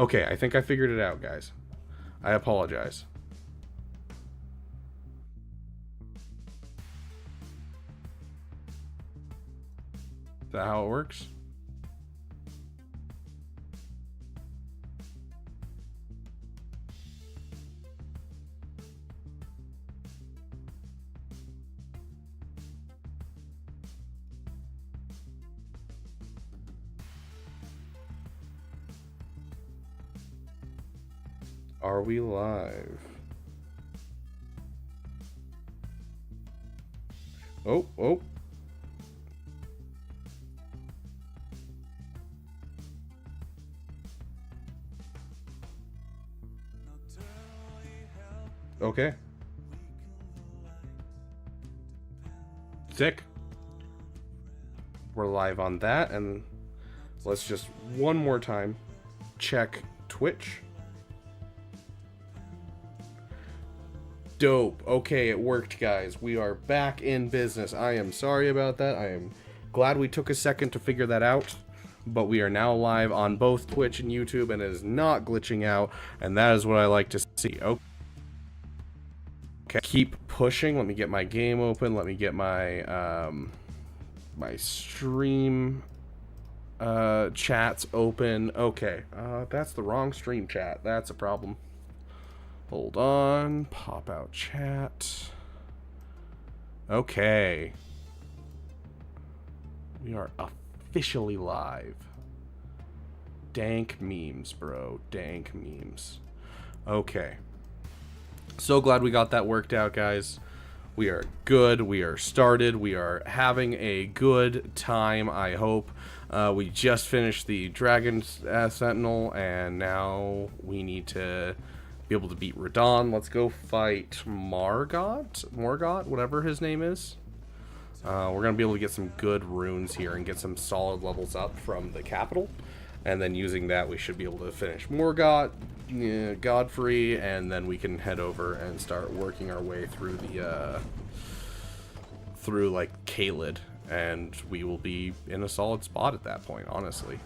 Okay, I think I figured it out, guys. I apologize. Is that how it works? Are we live? Oh, oh. Okay. Sick. We're live on that, and let's just one more time check Twitch. Dope. Okay, it worked, guys. We are back in business. I am sorry about that. I am glad we took a second to figure that out, but we are now live on both Twitch and YouTube, and it is not glitching out, and that is what I like to see. Okay. Keep pushing. Let me get my game open. Let me get my my stream chats open. Okay, that's the wrong stream chat. That's a problem. Hold on. Pop out chat. Okay. We are officially live. Dank memes, bro. Dank memes. Okay. So glad we got that worked out, guys. We are good. We are started. We are having a good time, I hope. We just finished the Dragon Sentinel, and now we need to be able to beat Radon. Let's go fight Morgott, whatever his name is. We're going to be able to get some good runes here and get some solid levels up from the capital. And then using that, we should be able to finish Morgott, Godfrey, and then we can head over and start working our way through the, through, like, Caelid. And we will be in a solid spot at that point, honestly.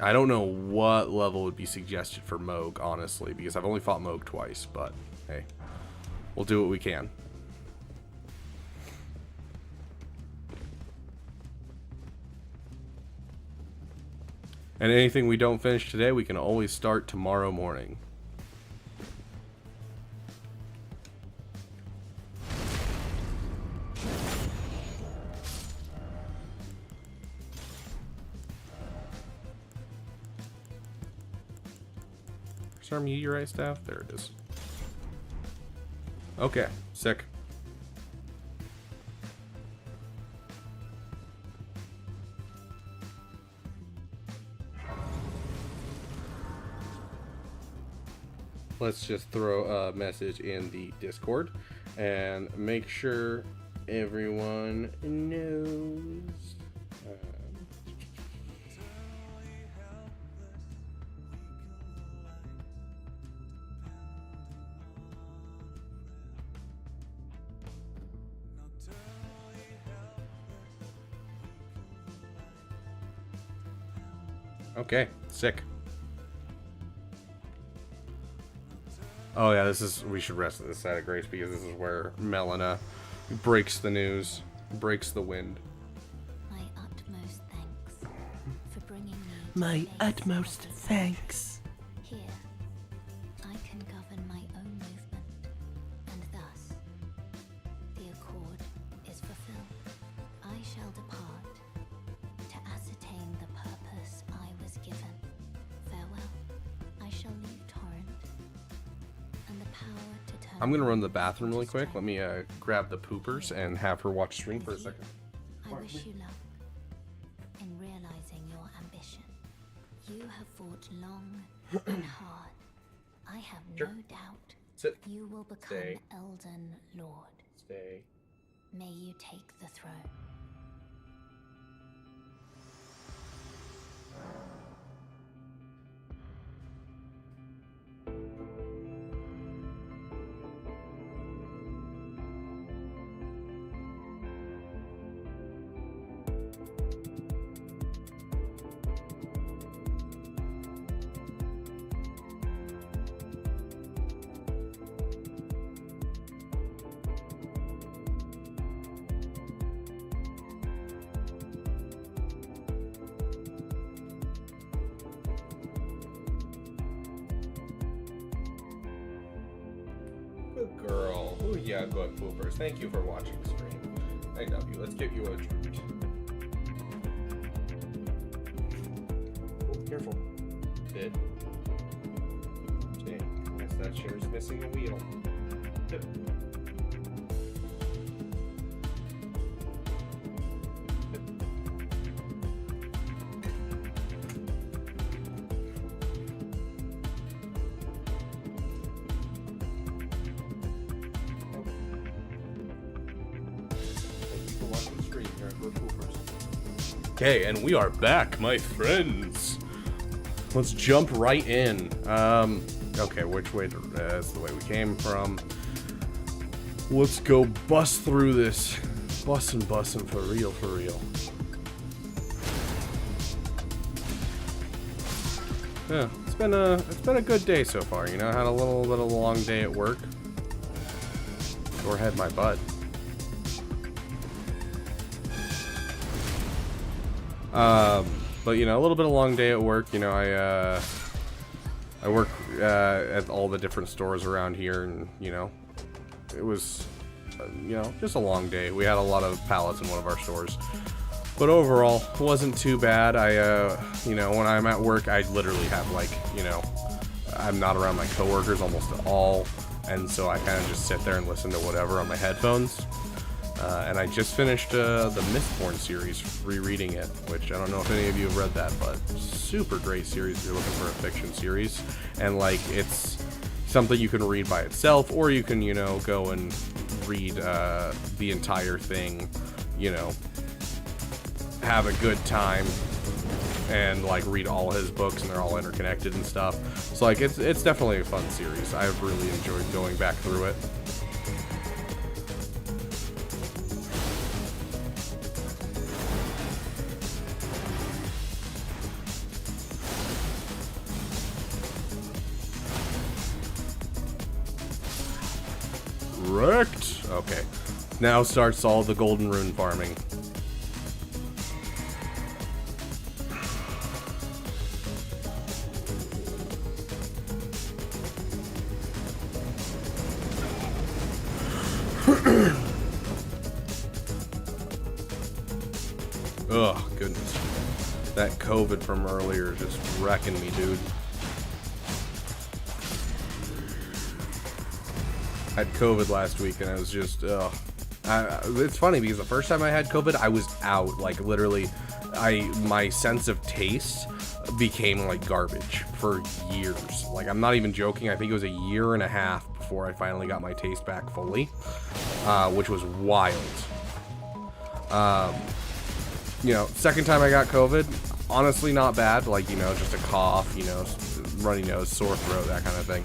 I don't know what level would be suggested for Moog, honestly, because I've only fought Moog twice, but hey, we'll do what we can. And anything we don't finish today, we can always start tomorrow morning. Our meteorite staff? There it is. Okay, sick. Let's just throw a message in the Discord and make sure everyone knows. Okay, sick. Oh yeah, we should rest at this side of Grace because this is where Melina breaks the news, breaks the wind. My utmost thanks for bringing me to My utmost thanks. Here, I can govern my own movement, and thus, the accord is fulfilled. I shall depart to ascertain the purpose I was given. Farewell. I shall leave Torrent, and the power to turn. I'm gonna run to the bathroom really quick. Let me grab the poopers and have her watch stream for a second. I wish you luck in realizing your ambition. You have fought long and hard. I have no doubt Sit. you will become Stay. Elden Lord. Stay. May you take the throne. Good girl. Oh yeah, good poopers. Thank you for watching the stream. I love you. Let's give you a treat. Oh, careful. Bit. Dang, guess that chair's missing a wheel. Yep. Okay, and we are back, my friends. Let's jump right in. Okay, which way? That's the way we came from. Let's go bust through this. Bussin' for real, for real. Yeah, it's been a good day so far. You know, I had a little bit of a long day at work. Or had my butt. But you know, a little bit of a long day at work. You know, I work at all the different stores around here, and you know, it was you know, just a long day. We had a lot of pallets in one of our stores, but overall, it wasn't too bad. You know, when I'm at work, I literally have like, you know, I'm not around my coworkers almost at all, and so I kind of just sit there and listen to whatever on my headphones. And I just finished the Mistborn series, rereading it, which I don't know if any of you have read that, but super great series if you're looking for a fiction series. And like, it's something you can read by itself, or you can, you know, go and read the entire thing, you know, have a good time, and like read all his books, and they're all interconnected and stuff. So like, it's definitely a fun series. I've really enjoyed going back through it. Correct. Okay. Now starts all the golden rune farming. Oh, goodness. That COVID from earlier is just wrecking me, dude. I had COVID last week, and I was just, it's funny because the first time I had COVID, I was out, like literally, my sense of taste became like garbage for years. Like, I'm not even joking. I think it was a year and a half before I finally got my taste back fully, which was wild. You know, second time I got COVID, honestly not bad. Like, you know, just a cough, you know, runny nose, sore throat, that kind of thing.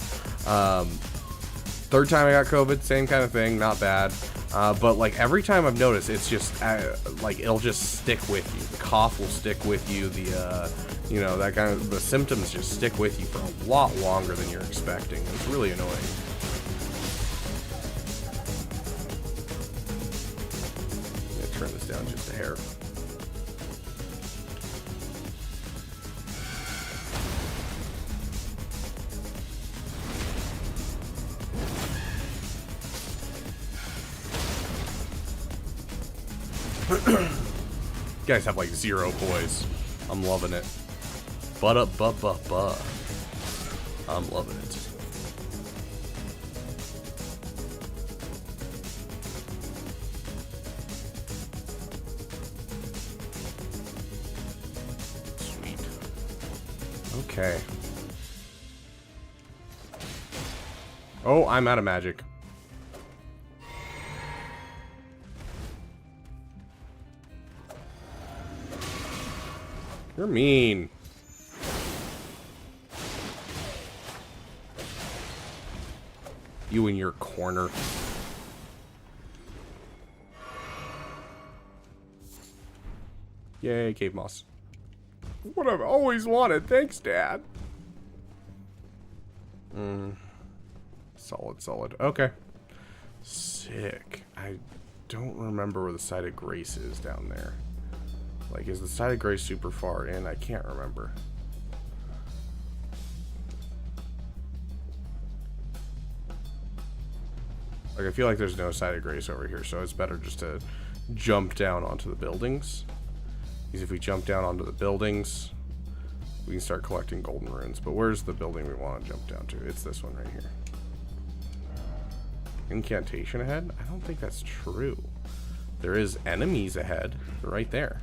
Third time I got COVID, same kind of thing, not bad. But like every time I've noticed, it's just like it'll just stick with you. The cough will stick with you. The you know, that kind of, the symptoms just stick with you for a lot longer than you're expecting. It's really annoying. I'm gonna turn this down just a hair. You guys have like 0 poise. I'm loving it. I'm loving it. Sweet. Okay. Oh, I'm out of magic. You're mean. You in your corner. Yay, cave moss. What I've always wanted. Thanks, Dad. Solid. Okay. Sick. I don't remember where the site of grace is down there. Like, is the site of grace super far in? I can't remember. Like, I feel like there's no site of grace over here, so it's better just to jump down onto the buildings. Because if we jump down onto the buildings, we can start collecting golden runes. But where's the building we want to jump down to? It's this one right here. Incantation ahead? I don't think that's true. There is enemies ahead. They're right there.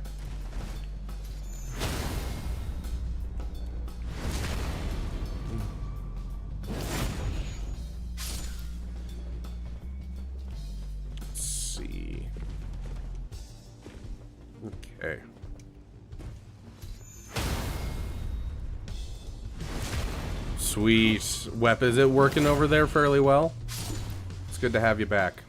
Let's see. Okay. Sweet. Wep, is it working over there fairly well? It's good to have you back.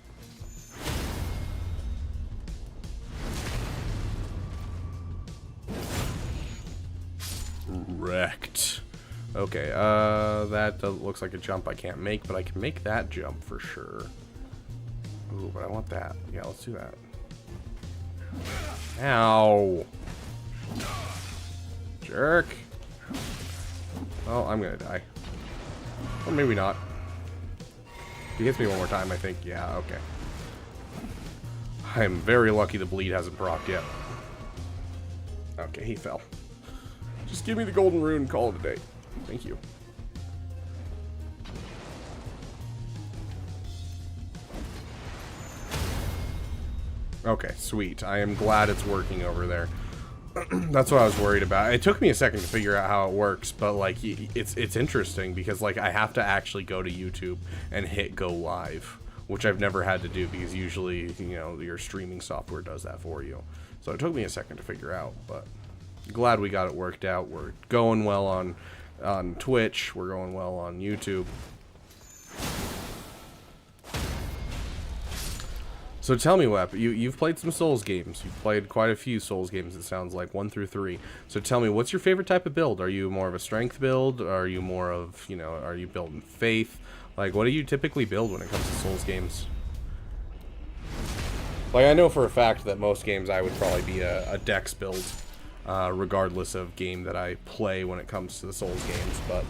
Wrecked. Okay, that looks like a jump I can't make, but I can make that jump for sure. Ooh, but I want that. Yeah, let's do that. Ow. Jerk. Oh, I'm gonna die. Or maybe not. He hits me one more time, I think. Yeah, okay. I'm very lucky the bleed hasn't procced yet. Okay, he fell. Just give me the golden rune, call it a day. Thank you. Okay, sweet. I am glad it's working over there. That's what I was worried about. It took me a second to figure out how it works, but like it's interesting because like I have to actually go to YouTube and hit go live, which I've never had to do because usually, you know, your streaming software does that for you. So it took me a second to figure out, but glad we got it worked out. We're going well on Twitch. We're going well on YouTube. So tell me, Wep, you've played some Souls games. You've played quite a few Souls games, it sounds like, 1 through 3. So tell me, what's your favorite type of build? Are you more of a strength build? Are you more of, you know, are you building faith? Like, what do you typically build when it comes to Souls games? Like, I know for a fact that most games I would probably be a Dex build, regardless of game that I play when it comes to the Souls games, but...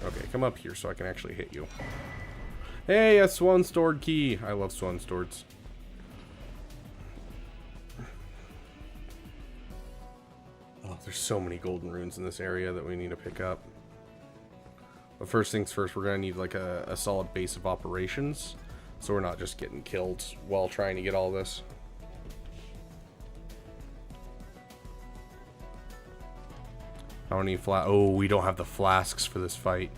Okay, come up here so I can actually hit you. Hey, a Swan Stored key. I love Swan Storeds. Oh, there's so many golden runes in this area that we need to pick up. But first things first, we're going to need like a solid base of operations. So we're not just getting killed while trying to get all this. I don't need oh, we don't have the flasks for this fight.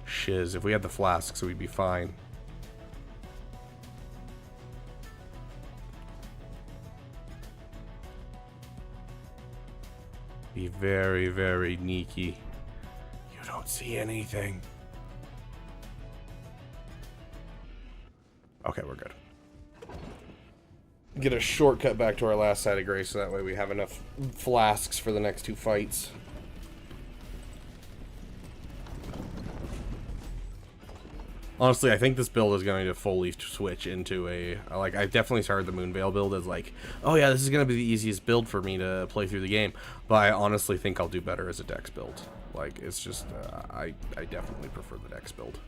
Shiz. If we had the flasks, we'd be fine. Be very, very sneaky. You don't see anything. Okay, we're good. Get a shortcut back to our last side of grace so that way we have enough flasks for the next 2 fights. Honestly, I think this build is going to fully switch into a... Like, I definitely started the Moonveil build as like, oh yeah, this is going to be the easiest build for me to play through the game. But I honestly think I'll do better as a Dex build. Like, it's just... I definitely prefer the Dex build.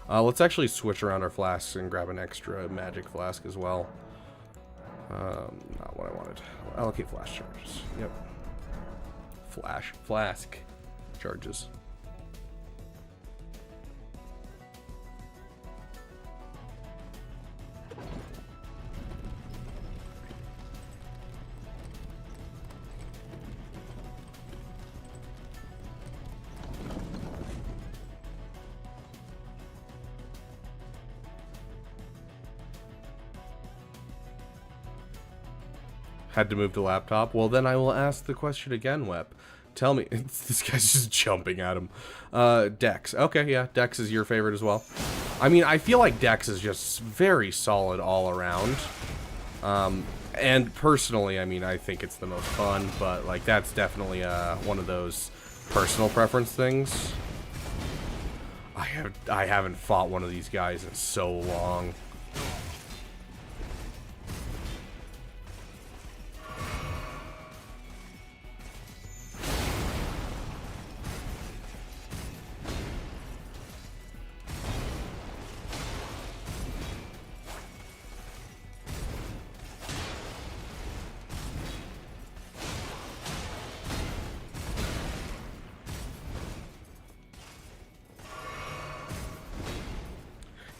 Let's actually switch around our flasks and grab an extra magic flask as well. Not what I wanted. Allocate flash charges. Yep. Flask charges. Had to move the laptop. Well, then I will ask the question again, Wep. Tell me, this guy's just jumping at him. Dex. Okay, yeah, Dex is your favorite as well. I mean, I feel like Dex is just very solid all around. And personally, I mean, I think it's the most fun, but like that's definitely one of those personal preference things. I haven't fought one of these guys in so long.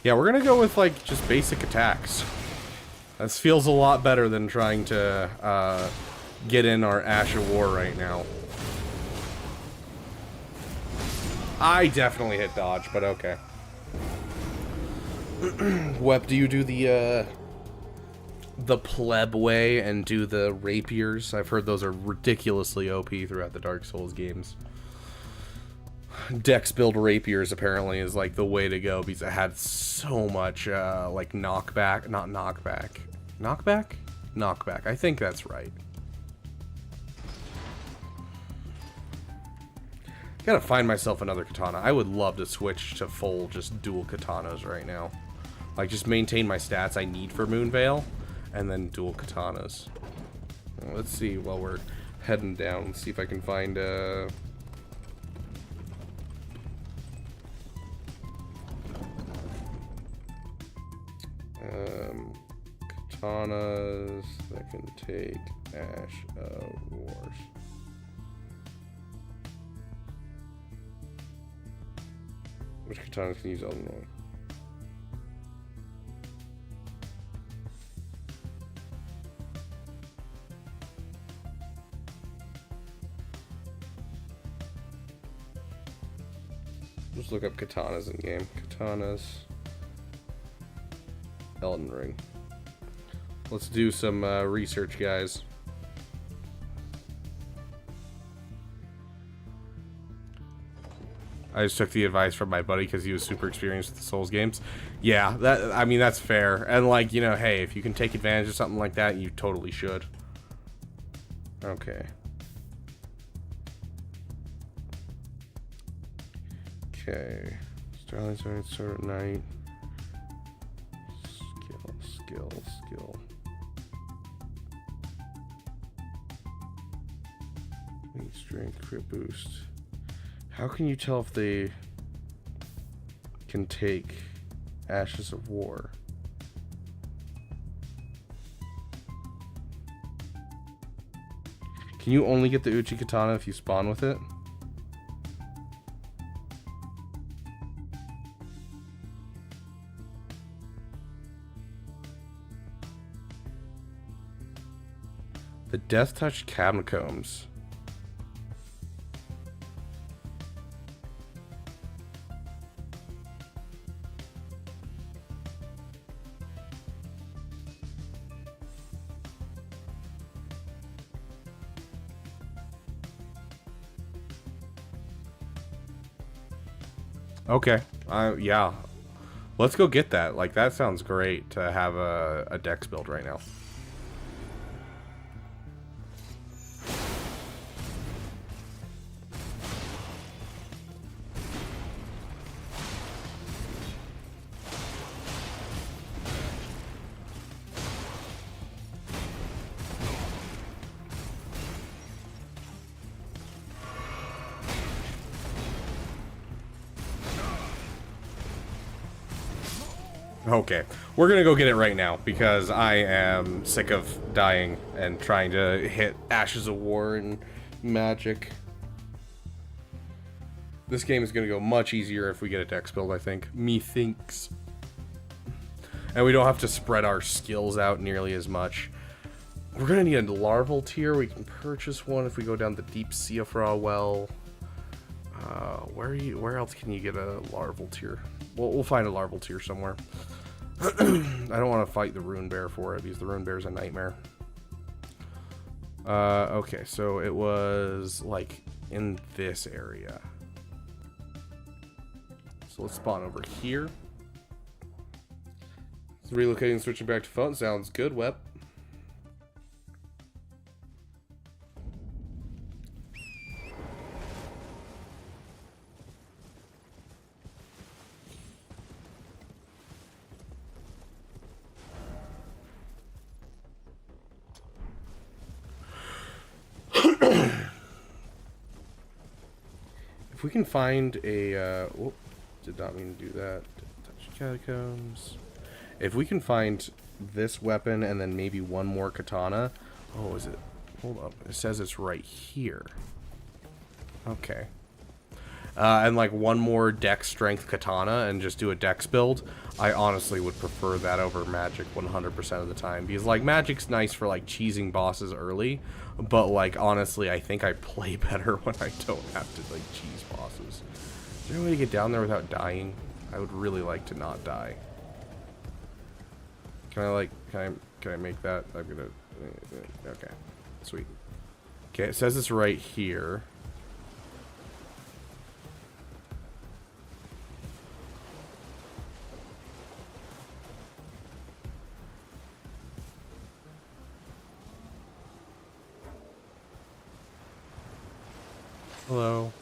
Yeah, we're gonna go with, like, just basic attacks. This feels a lot better than trying to, get in our Ash of War right now. I definitely hit dodge, but okay. Wep, do you do the pleb way and do the rapiers? I've heard those are ridiculously OP throughout the Dark Souls games. Dex build rapiers apparently is like the way to go because it had so much like knockback, not knockback. Knockback? Knockback. I think that's right. Gotta find myself another katana. I would love to switch to full just dual katanas right now. Like just maintain my stats I need for Moonveil and then dual katanas. Let's see while we're heading down. Let's see if I can find katanas that can take Ash of Wars. Which katanas can use Elden Ring? Just look up katanas in game. Katanas. Elden Ring. Let's do some research, guys. I just took the advice from my buddy because he was super experienced with the Souls games. Yeah, I mean, that's fair. And, like, you know, hey, if you can take advantage of something like that, you totally should. Okay. Okay. Starlight Sword at night. Skill. Wing strength, crit boost. How can you tell if they can take Ashes of War? Can you only get the Uchi Katana if you spawn with it? The Death Touch Catacombs. Okay. Yeah. Let's go get that. Like, that sounds great to have a dex build right now. Okay, we're gonna go get it right now because I am sick of dying and trying to hit Ashes of War and magic. This game is gonna go much easier if we get a dex build, I think. Methinks. And we don't have to spread our skills out nearly as much. We're gonna need a larval tier. We can purchase one if we go down the Deep Siofra well. Where else can you get a larval tier? We'll find a larval tier somewhere. I don't want to fight the Rune Bear for it because the Rune Bear is a nightmare. Okay, so it was like in this area. So let's spawn over here. So relocating, switching back to phone sounds good, Wep. If we can find a, whoop, did not mean to do that. Touch Catacombs. If we can find this weapon and then maybe one more katana. Oh, is it? Hold up. It says it's right here. Okay. and like one more dex strength katana and just do a dex build, I honestly would prefer that over magic 100% of the time, because like magic's nice for like cheesing bosses early, but like honestly I think I play better when I don't have to like cheese bosses. Is there a way to get down there without dying? I would really like to not die. Can I make that? I'm gonna, okay, sweet. Okay, it says it's right here. Hello.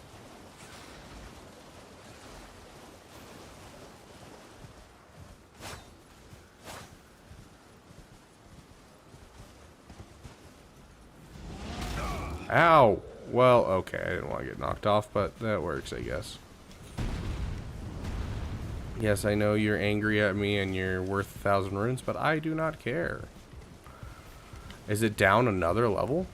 Ow! Well, okay, I didn't want to get knocked off, but that works, I guess. Yes, I know you're angry at me and you're worth 1,000 runes, but I do not care. Is it down another level?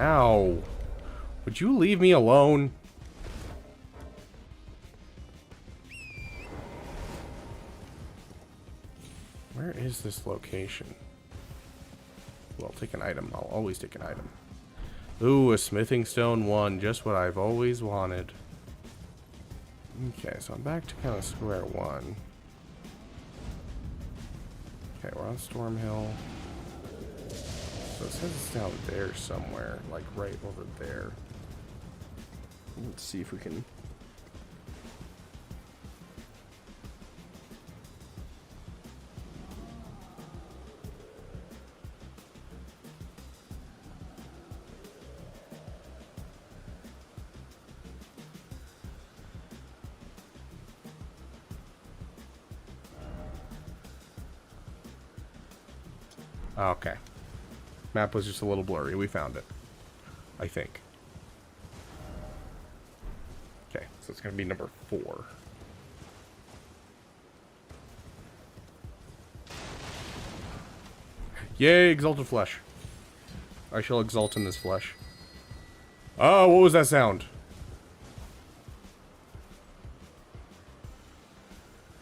Ow. Would you leave me alone? Where is this location? Well, I'll take an item. I'll always take an item. Ooh, a smithing stone 1. Just what I've always wanted. Okay, so I'm back to kind of square one. Okay, we're on Storm Hill. So it says it's down there somewhere, like right over there. Let's see if we can... Okay. Map was just a little blurry. We found it. I think. Okay, so it's going to be number 4. Yay, exalted flesh. I shall exalt in this flesh. Oh, what was that sound?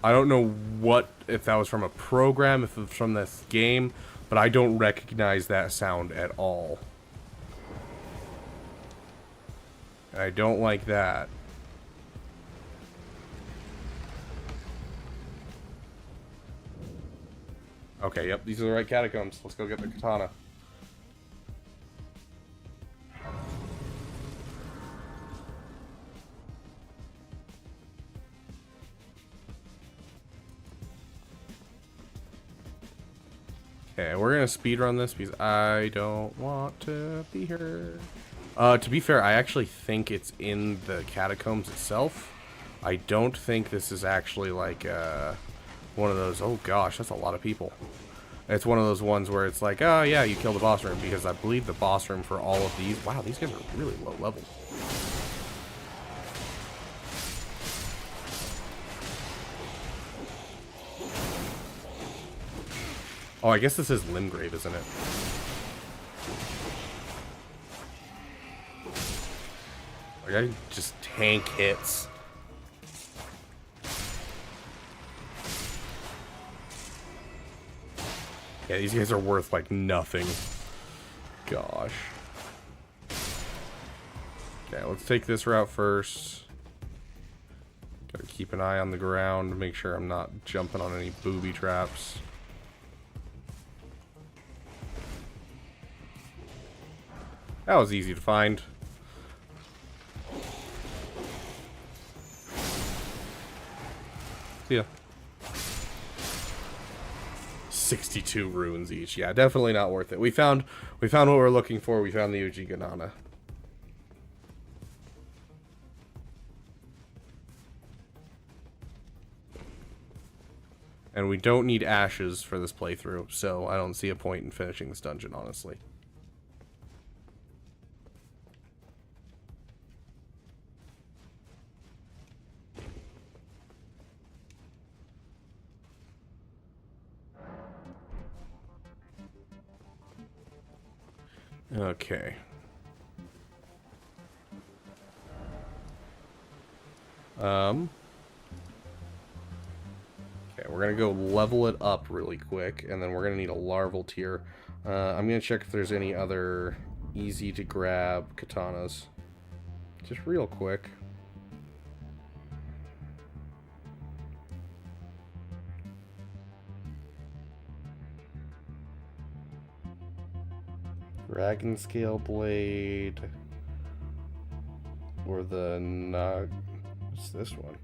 I don't know what, if that was from a program, if it was from this game, but I don't recognize that sound at all. And I don't like that. Okay, yep, these are the right catacombs. Let's go get the katana. Okay, we're gonna speedrun this because I don't want to be here. To be fair, I actually think it's in the catacombs itself. I don't think this is actually like one of those. Oh gosh, that's a lot of people. It's one of those ones where it's like, oh yeah, you kill the boss room, because I believe the boss room for all of these. Wow, these guys are really low level. Oh, I guess this is Limgrave, isn't it? Like, I just tank hits. Yeah, these guys are worth, like, nothing. Gosh. Okay, let's take this route first. Gotta keep an eye on the ground to make sure I'm not jumping on any booby traps. That was easy to find. See ya. 62 runes each. Yeah, definitely not worth it. We found what we're looking for. We found the Ujiganana. And we don't need ashes for this playthrough, so I don't see a point in finishing this dungeon, honestly. Okay. Okay, we're gonna go level it up really quick, and then we're gonna need a larval tier. I'm gonna check if there's any other easy to grab katanas. Just real quick. Dragon scale blade. Or the what's this one?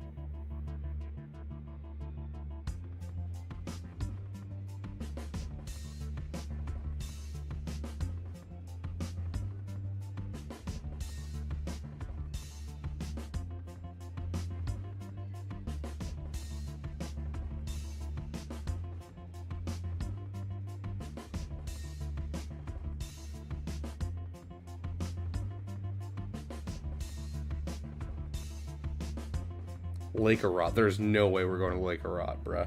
Lake of Rot. There's no way we're going to Lake of Rot, bruh.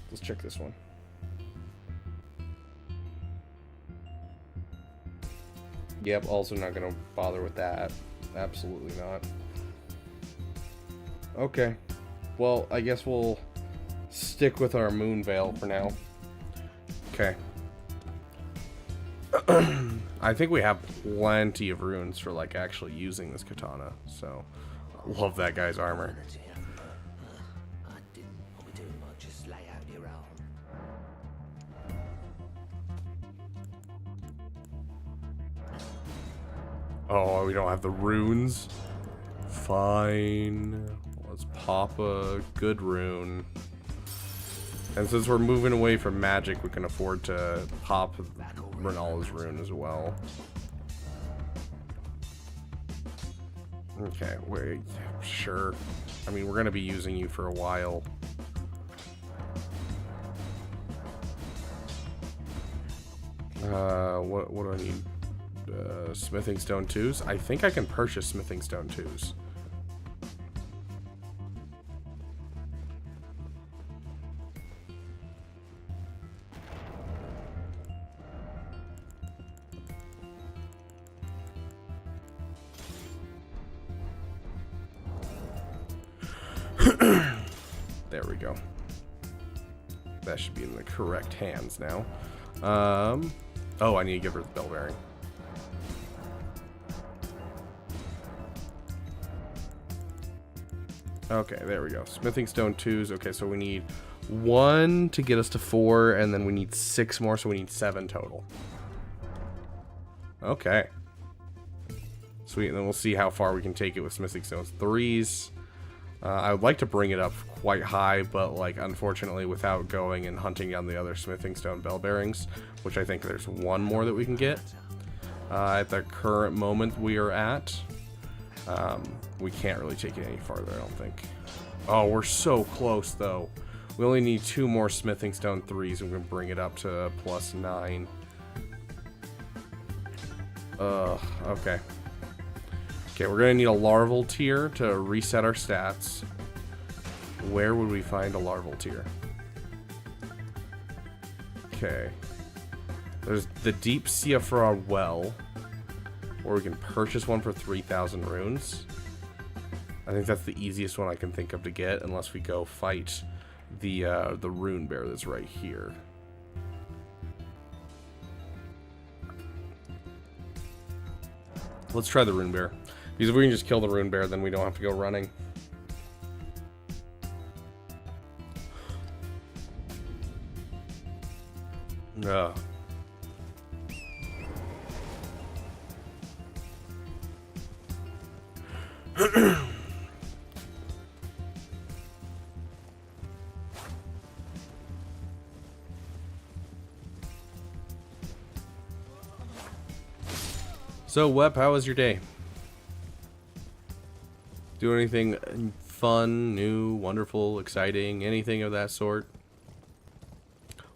Let's check this one. Yep, also not going to bother with that. Absolutely not. Okay. Well, I guess we'll stick with our Moon Veil for now. Okay. I think we have plenty of runes for, like, actually using this katana, so... Love that guy's armor. Oh, we don't have the runes? Fine. Let's pop a good rune. And since we're moving away from magic, we can afford to pop Renala's rune as well. Okay, wait, sure. I mean, we're going to be using you for a while. What do I need? Smithing stone 2s? I think I can purchase smithing stone 2s. There we go. That should be in the correct hands now. Oh, I need to give her the bell bearing. Okay, there we go. Smithing stone 2s. Okay, so we need 1 to get us to 4, and then we need 6 more, so we need 7 total. Okay. Sweet, and then we'll see how far we can take it with smithing stones 3s. I would like to bring it up quite high, but like unfortunately without going and hunting down the other smithing stone bell bearings, which I think there's 1 more that we can get. At the current moment we are at, we can't really take it any farther, I don't think. Oh, we're so close though. We only need 2 more smithing stone 3s and we can bring it up to +9. Okay. Okay, we're gonna need a larval tier to reset our stats. Where would we find a larval tier? Okay. There's the Deep Siofra Well, or we can purchase one for 3,000 runes. I think that's the easiest one I can think of to get, unless we go fight the rune bear that's right here. Let's try the rune bear. Because if we can just kill the rune bear, then we don't have to go running. So, Wep, how was your day? Do anything fun, new, wonderful, exciting, anything of that sort?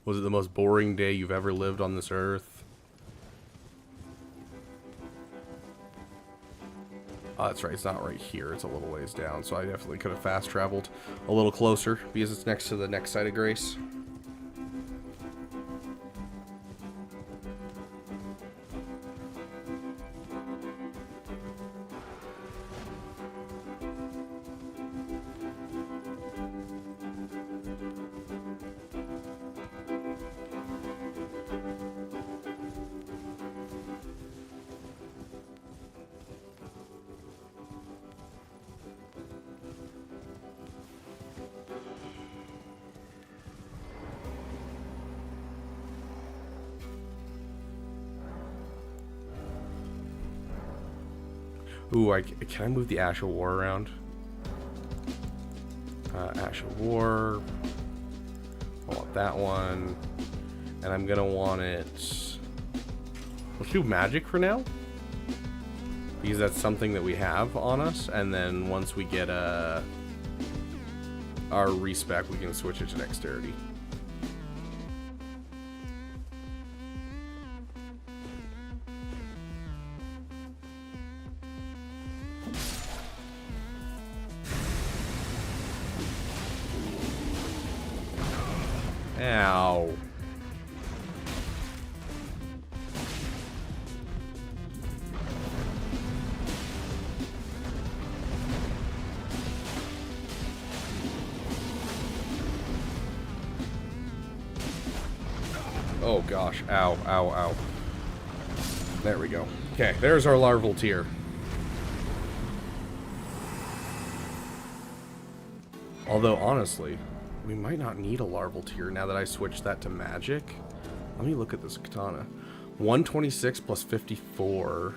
Was it the most boring day you've ever lived on this earth? Oh, that's right, it's not right here, it's a little ways down, so I definitely could have fast traveled a little closer because it's next to the next site of grace. Ooh, can I move the Ash of War around? Ash of War. I want that one. And I'm gonna want it... Let's do magic for now. Because that's something that we have on us. And then once we get our respec, we can switch it to dexterity. Ow. Oh gosh, ow, ow, ow. There we go. Okay, there's our larval tier. Although, honestly, we might not need a larval tier now that I switched that to magic. Let me look at this katana. 126 plus 54.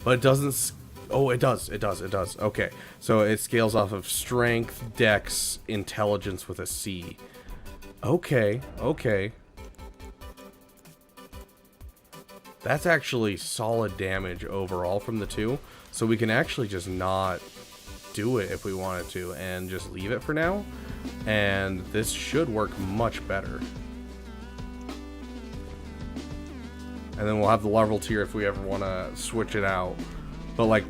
But it doesn't... Oh, it does. It does. It does. Okay. So it scales off of strength, dex, intelligence with a C. Okay. Okay. That's actually solid damage overall from the two. So we can actually just not do it if we wanted to and just leave it for now. And this should work much better. And then we'll have the larval tier if we ever want to switch it out. But like,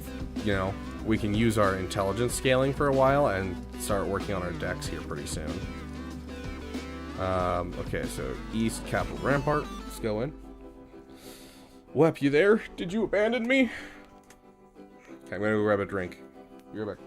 you know, we can use our intelligence scaling for a while and start working on our dex here pretty soon. Okay, so East Capital Rampart. Let's go in. Wep, you there? Did you abandon me? Okay, I'm gonna go grab a drink. Be right back.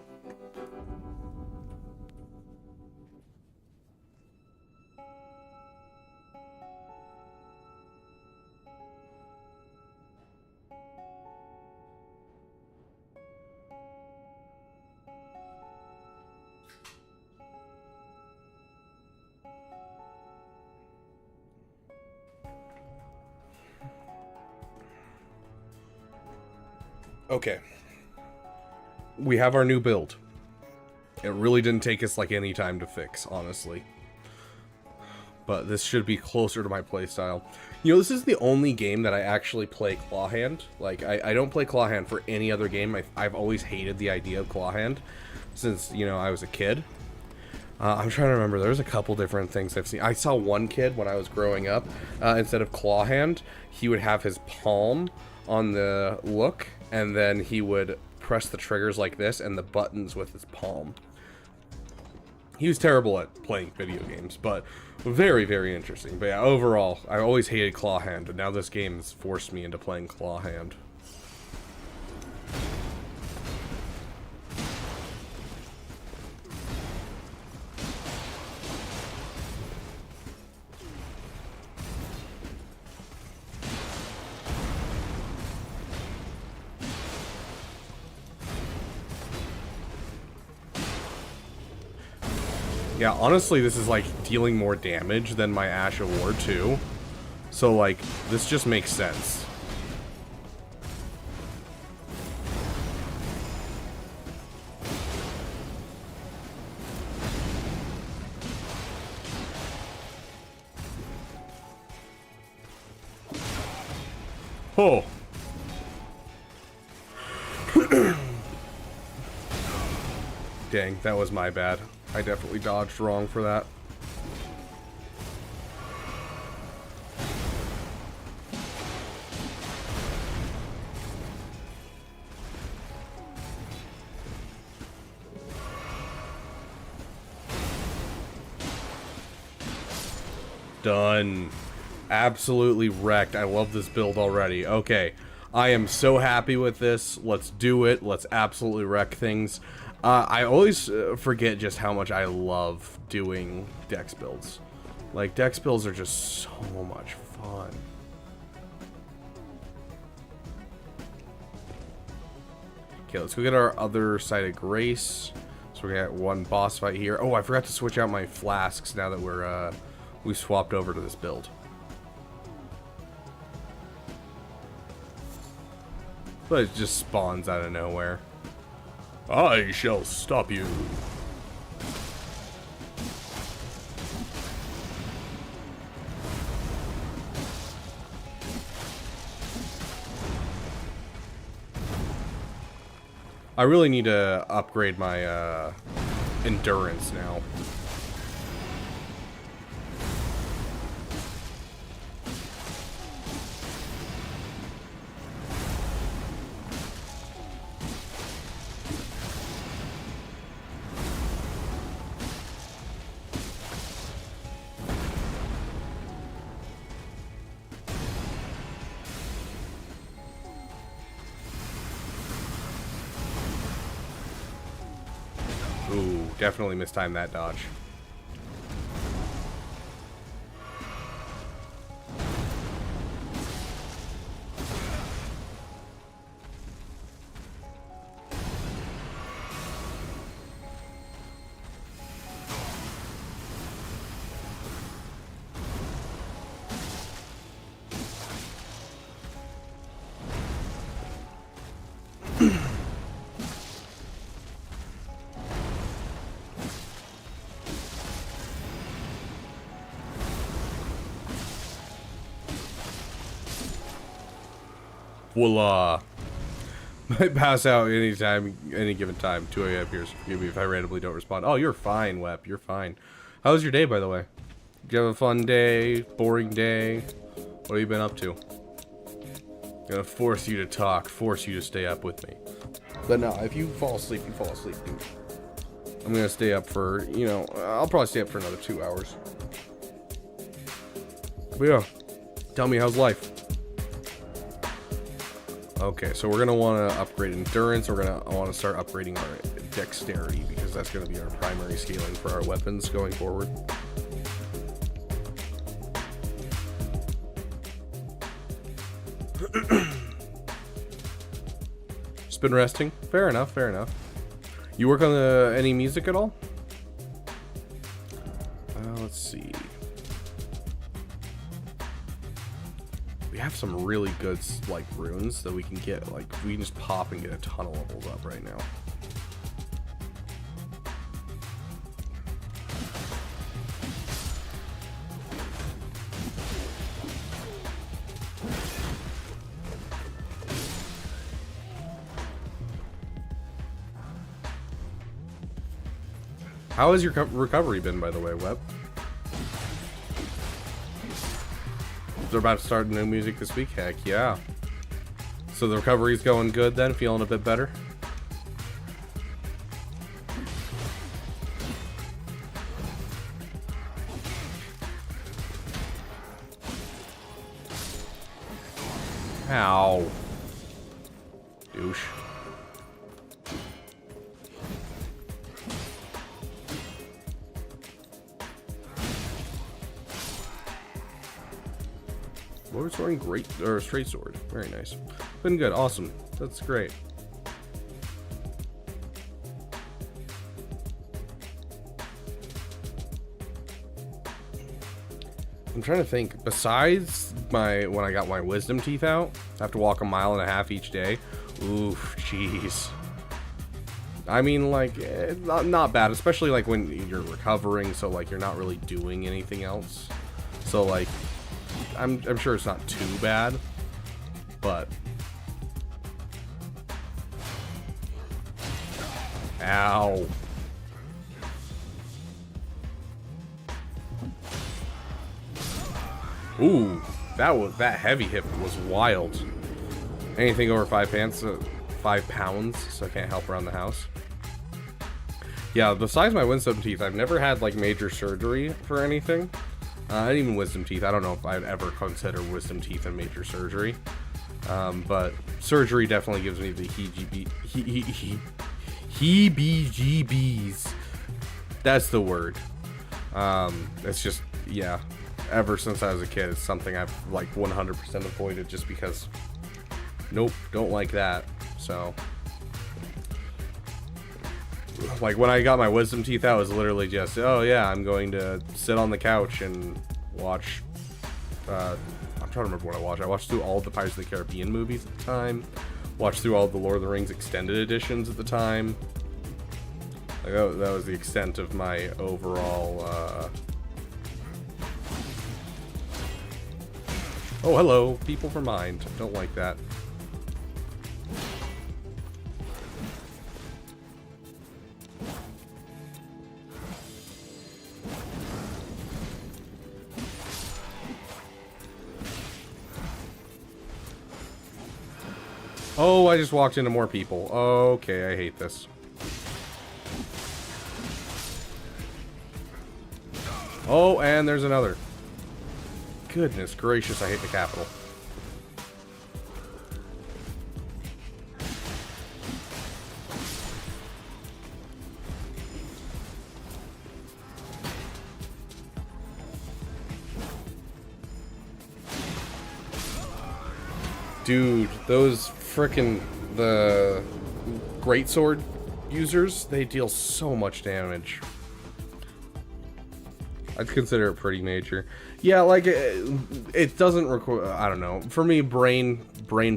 Okay. We have our new build. It really didn't take us like any time to fix, honestly. But this should be closer to my playstyle. You know, this is the only game that I actually play Clawhand. Like, I don't play Clawhand for any other game. I've always hated the idea of Clawhand since, you know, I was a kid. I'm trying to remember. There's a couple different things I've seen. I saw one kid when I was growing up. Instead of Clawhand, he would have his palm on the look, and then he would press the triggers like this and the buttons with his palm. He was terrible at playing video games, but very, very interesting. But yeah, overall, I always hated Clawhand, and now this game has forced me into playing Clawhand. Yeah, honestly, this is like dealing more damage than my Ash of War too. So like, this just makes sense. Oh. Dang, that was my bad. I definitely dodged wrong for that. Done. Absolutely wrecked. I love this build already. Okay. I am so happy with this. Let's do it. Let's absolutely wreck things. I always forget just how much I love doing dex builds. Like, dex builds are just so much fun. Okay, let's go get our other side of grace. So we got one boss fight here. Oh, I forgot to switch out my flasks now that we swapped over to this build. But it just spawns out of nowhere. I shall stop you. I really need to upgrade my endurance now. Ooh, definitely mistimed that dodge. Voila. Might pass out anytime, any given time. 2 a.m. appears. Forgive me if I randomly don't respond. Oh, you're fine, Wep. You're fine. How was your day, by the way? Did you have a fun day? Boring day? What have you been up to? I'm gonna force you to talk. Force you to stay up with me. But no, if you fall asleep, you fall asleep, dude. I'm gonna stay up for, you know, I'll probably stay up for another 2 hours. But yeah, tell me, how's life? Okay, so we're gonna want to upgrade endurance. We're gonna want to start upgrading our dexterity because that's gonna be our primary scaling for our weapons going forward. Just been resting. Fair enough. Fair enough. You work on any music at all? Let's see. We have some really good like runes that we can get. Like we can just pop and get a ton of levels up right now. How has your recovery been, by the way, Wep? They're about to start new music this week. Heck yeah. So the recovery's going good then? Feeling a bit better? Ow. Douche. Lord sword, great, or straight sword. Very nice. Been good. Awesome. That's great. I'm trying to think. Besides when I got my wisdom teeth out, I have to walk 1.5 miles each day. Oof, jeez. I mean, like, not bad, especially like when you're recovering, so like you're not really doing anything else. So like, I'm sure it's not too bad, but ow. Ooh, that heavy hit was wild. Anything over 5 pounds, so I can't help around the house. Yeah, besides my wisdom teeth, I've never had like major surgery for anything. And even wisdom teeth. I don't know if I'd ever consider wisdom teeth a major surgery. But surgery definitely gives me the heebie-jeebies. That's the word. It's just, yeah. Ever since I was a kid, it's something I've like 100% avoided just because, nope, don't like that. So, like when I got my wisdom teeth out, it was literally just, oh yeah, I'm going to sit on the couch and watch, I'm trying to remember what I watched. I watched through all the Pirates of the Caribbean movies at the time. watched through all the Lord of the Rings extended editions at the time. Like, that was the extent of my overall, Oh, hello, people from Mind. Don't like that. Oh, I just walked into more people. Okay, I hate this. Oh, and there's another. Goodness gracious, I hate the capital. Dude, those frickin' the greatsword users, they deal so much damage. I'd consider it pretty major. Yeah, like it doesn't require. I don't know. For me, brain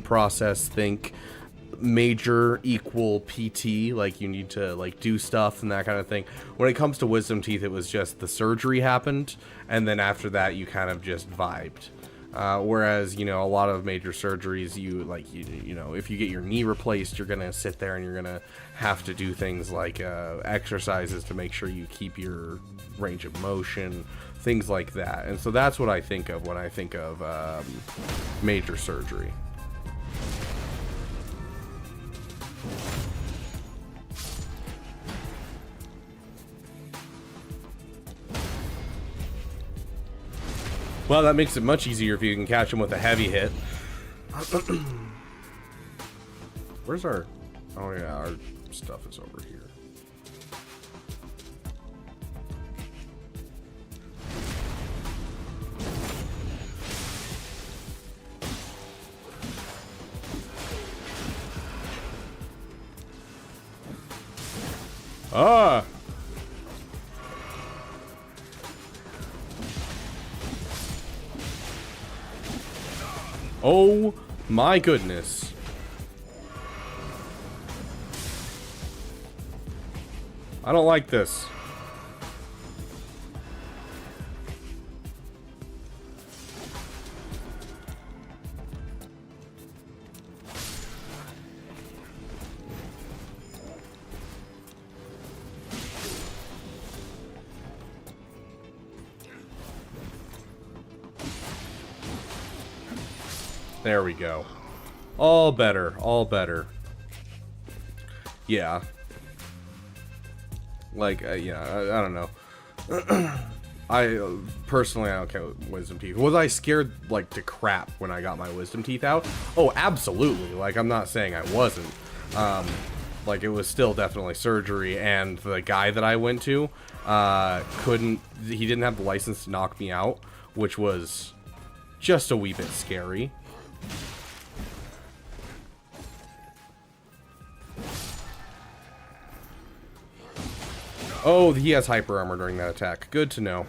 process think major equal PT. Like you need to like do stuff and that kind of thing. When it comes to wisdom teeth, it was just the surgery happened, and then after that, you kind of just vibed. Whereas, you know, a lot of major surgeries, you know, if you get your knee replaced, you're gonna sit there and you're gonna have to do things like exercises to make sure you keep your range of motion, things like that. And so that's what I think of when I think of major surgery. Well, that makes it much easier if you can catch him with a heavy hit. Where's our... Oh yeah, our stuff is over here. Ah! Oh my goodness. I don't like this. There we go. All better, all better. Yeah. Like, yeah, I don't know. Personally, I don't care with wisdom teeth. Was I scared, like, to crap when I got my wisdom teeth out? Oh, absolutely. Like, I'm not saying I wasn't. Like, it was still definitely surgery, and the guy that I went to, he didn't have the license to knock me out, which was just a wee bit scary. Oh, he has hyper armor during that attack. Good to know.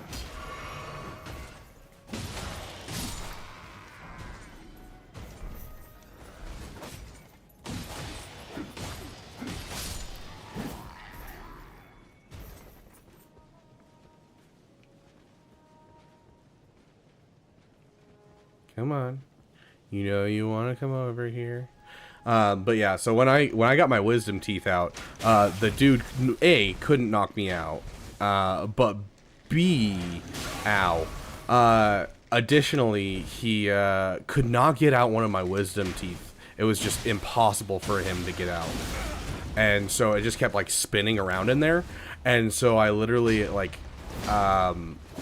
Come on. You know you want to come over here. But yeah, so when I got my wisdom teeth out, the dude A couldn't knock me out, but B, additionally he could not get out one of my wisdom teeth. It was just impossible for him to get out, and so it just kept like spinning around in there, and so I literally like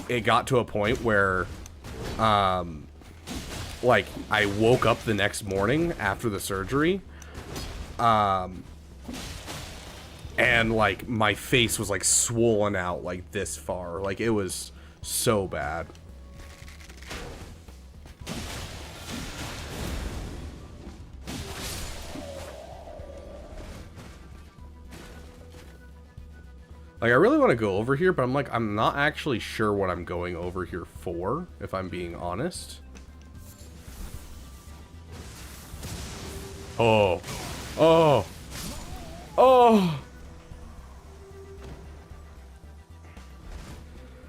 it got to a point where like, I woke up the next morning after the surgery, and, like, my face was, like, swollen out, like, this far. Like, it was so bad. Like, I really want to go over here, but I'm, like, I'm not actually sure what I'm going over here for, if I'm being honest. Oh, Oh. Oh.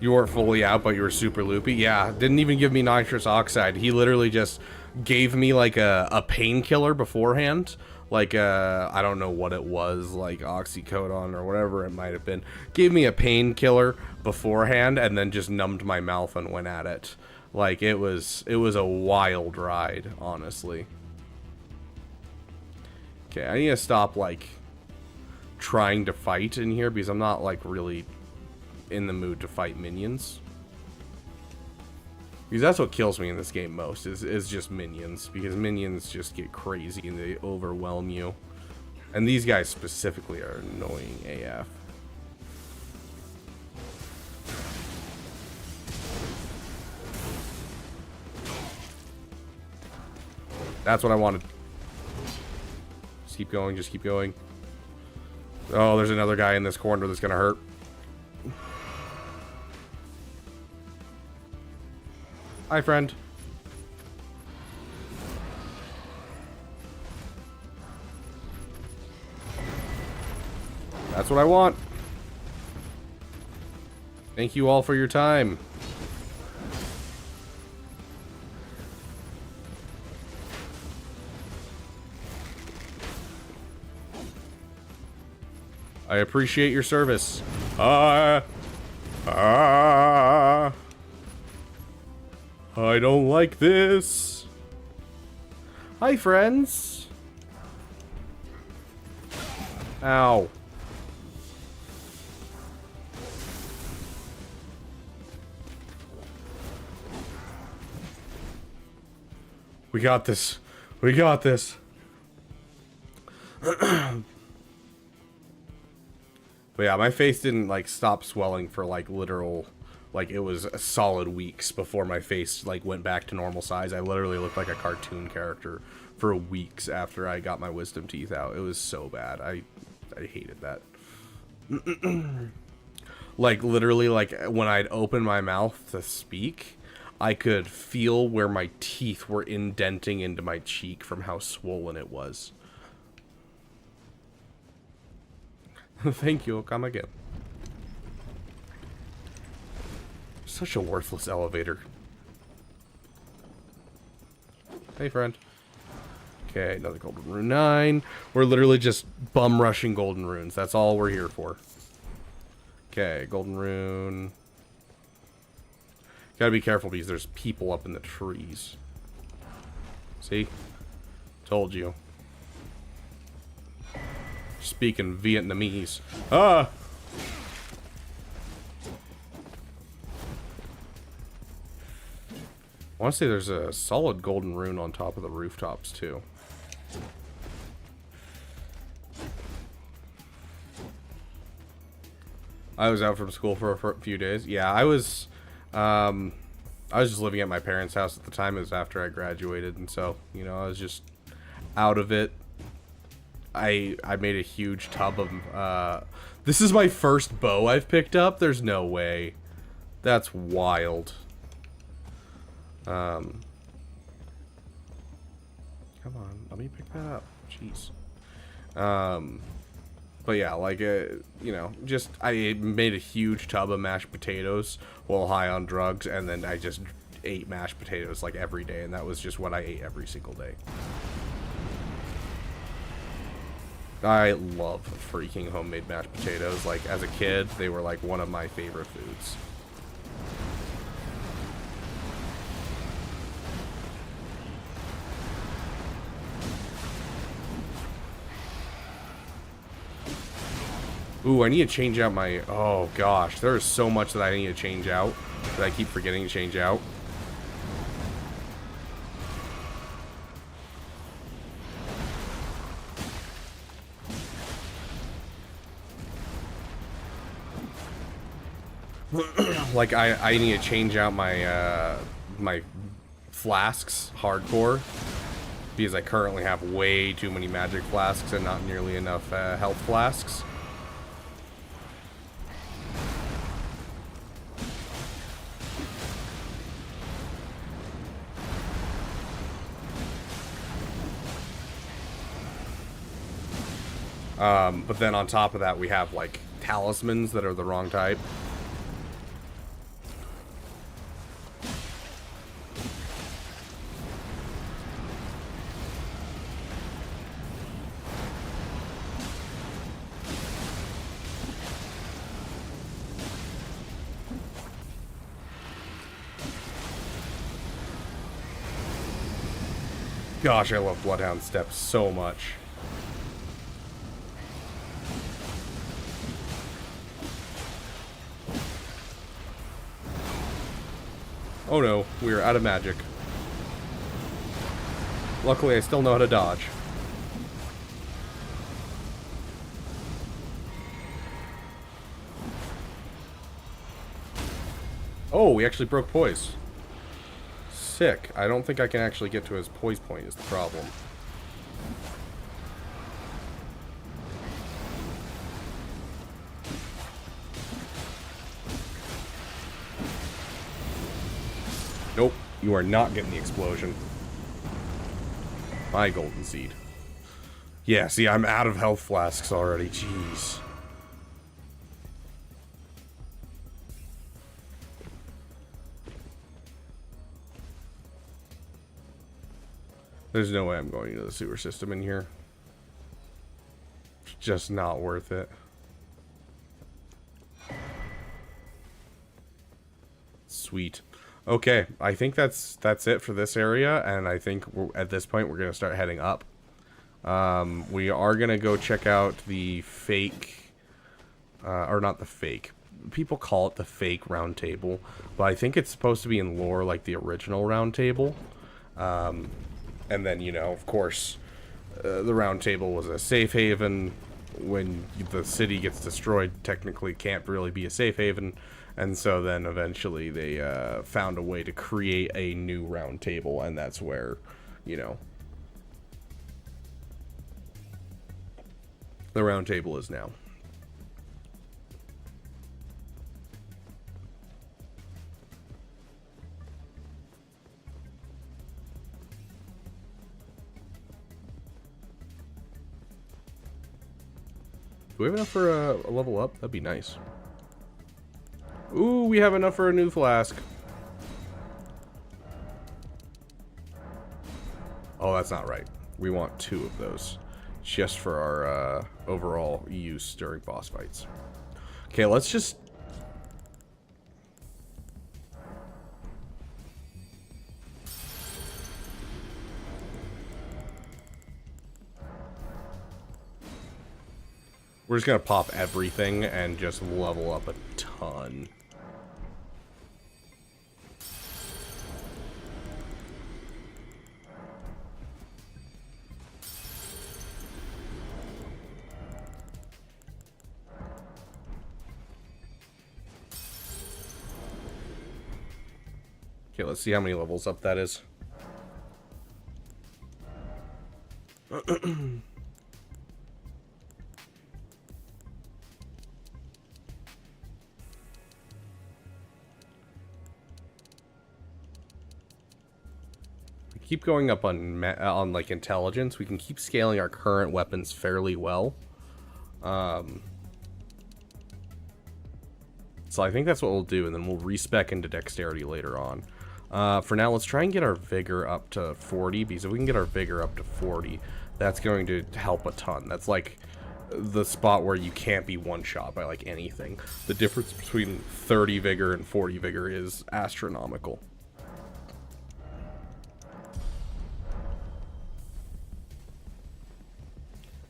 You weren't fully out, but you were super loopy. Yeah, didn't even give me nitrous oxide. He literally just gave me like a painkiller beforehand. Like I don't know what it was, like oxycodone or whatever it might have been. Gave me a painkiller beforehand and then just numbed my mouth and went at it. Like it was a wild ride, honestly. Okay, I need to stop like trying to fight in here because I'm not like really in the mood to fight minions. Because that's what kills me in this game most, is just minions. Because minions just get crazy and they overwhelm you. And these guys specifically are annoying AF. That's what I wanted. Just keep going, just keep going. Oh, there's another guy in this corner that's gonna hurt. Hi, friend. That's what I want. Thank you all for your time. I appreciate your service. I don't like this. Hi, friends. Ow. We got this. We got this. But yeah, my face didn't like stop swelling for like literal, like it was a solid weeks before my face like went back to normal size. I literally looked like a cartoon character for weeks after I got my wisdom teeth out. It was so bad. I hated that. Like literally, like when I'd open my mouth to speak, I could feel where my teeth were indenting into my cheek from how swollen it was. Thank you, come again. Such a worthless elevator. Hey, friend. Okay, another golden rune 9. We're literally just bum rushing golden runes. That's all we're here for. Okay, golden rune. Gotta be careful because there's people up in the trees. See? Told you. Speaking Vietnamese. Ah! I want to say there's a solid golden rune on top of the rooftops, too. I was out from school for a few days. Yeah, I was just living at my parents' house at the time. It was after I graduated, and so, you know, I was just out of it. I made a huge tub of, this is my first bow I've picked up? There's no way. That's wild. Come on, let me pick that up. Jeez. But yeah, like, you know, just, I made a huge tub of mashed potatoes while high on drugs, and then I just ate mashed potatoes, like, every day, and that was just what I ate every single day. I love freaking homemade mashed potatoes. Like, as a kid, they were, like, one of my favorite foods. Ooh, I need to change out my... Oh, gosh. There is so much that I need to change out that I keep forgetting to change out. Like, I need to change out my, my flasks hardcore. Because I currently have way too many magic flasks and not nearly enough, health flasks. But then on top of that, we have, like, talismans that are the wrong type. Gosh, I love Bloodhound Steps so much. Oh no, we are out of magic. Luckily, I still know how to dodge. Oh, we actually broke poise. Sick. I don't think I can actually get to his poise point is the problem. Nope, you are not getting the explosion. My golden seed. Yeah, see, I'm out of health flasks already. Jeez. There's no way I'm going into the sewer system in here. It's just not worth it. Sweet. Okay, I think that's it for this area, and I think at this point we're gonna start heading up. We are gonna go check out the fake, or not the fake. People call it the fake round table, but I think it's supposed to be in lore like the original round table. And then, you know, of course, the round table was a safe haven. When the city gets destroyed, technically can't really be a safe haven. And so then eventually they found a way to create a new round table, and that's where, you know, the round table is now. Do we have enough for a level up? That'd be nice. Ooh, we have enough for a new flask. Oh, that's not right. We want 2 of those. Just for our overall use during boss fights. Okay, let's just... We're just gonna pop everything and just level up a ton. Okay, let's see how many levels up that is. Keep going up on like intelligence. We can keep scaling our current weapons fairly well. So I think that's what we'll do, and then we'll respec into dexterity later on. For now, let's try and get our vigor up to 40, because if we can get our vigor up to 40, that's going to help a ton. That's like the spot where you can't be one-shot by like anything. The difference between 30 vigor and 40 vigor is astronomical.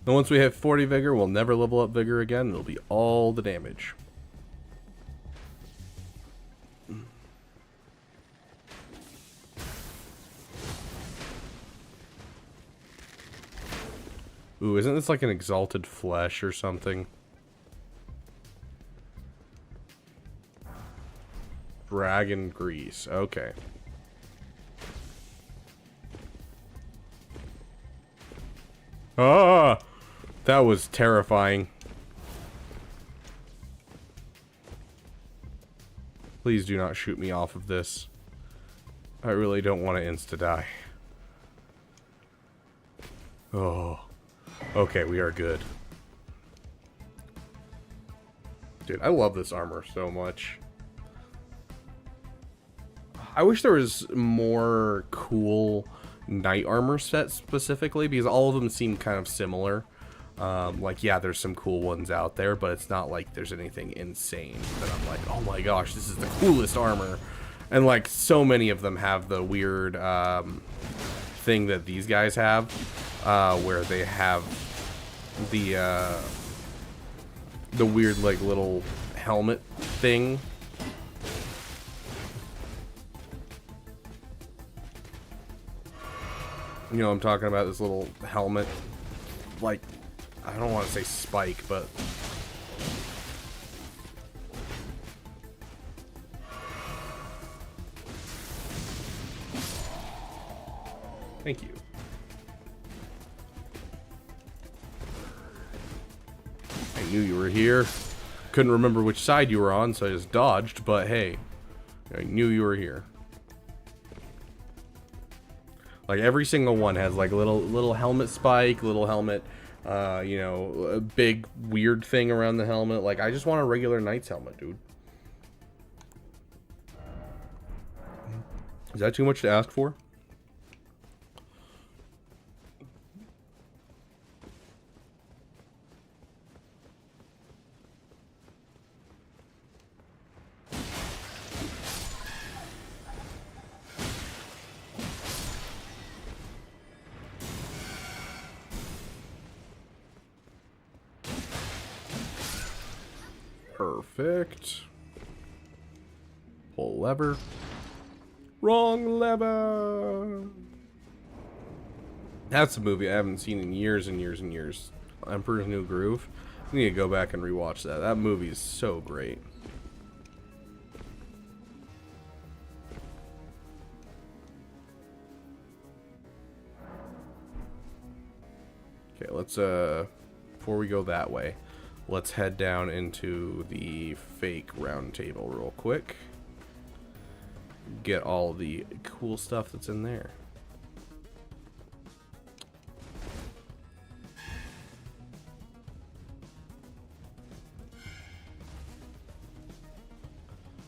And once we have 40 vigor, we'll never level up vigor again. It'll be all the damage. Ooh, isn't this like an exalted flesh or something? Dragon grease. Okay. Ah! That was terrifying. Please do not shoot me off of this. I really don't want to insta-die. Oh. Okay, we are good. Dude, I love this armor so much. I wish there was more cool knight armor sets specifically, because all of them seem kind of similar. Like, yeah, there's some cool ones out there, but it's not like there's anything insane that I'm like, oh my gosh, this is the coolest armor. And like, so many of them have the weird thing that these guys have, where they have the weird like little helmet thing. You know what I'm talking about, this little helmet, like, I don't want to say spike, but thank you. I knew you were here. Couldn't remember which side you were on, so I just dodged, but hey, I knew you were here. Like, every single one has like little helmet spike, little helmet, you know, a big weird thing around the helmet. Like, I just want a regular knight's helmet, dude. Is that too much to ask for? Perfect. Pull lever. Wrong lever. That's a movie I haven't seen in years and years and years. Emperor's New Groove. I need to go back and rewatch that. That movie is so great. Okay, let's before we go that way, let's head down into the fake round table real quick. Get all the cool stuff that's in there.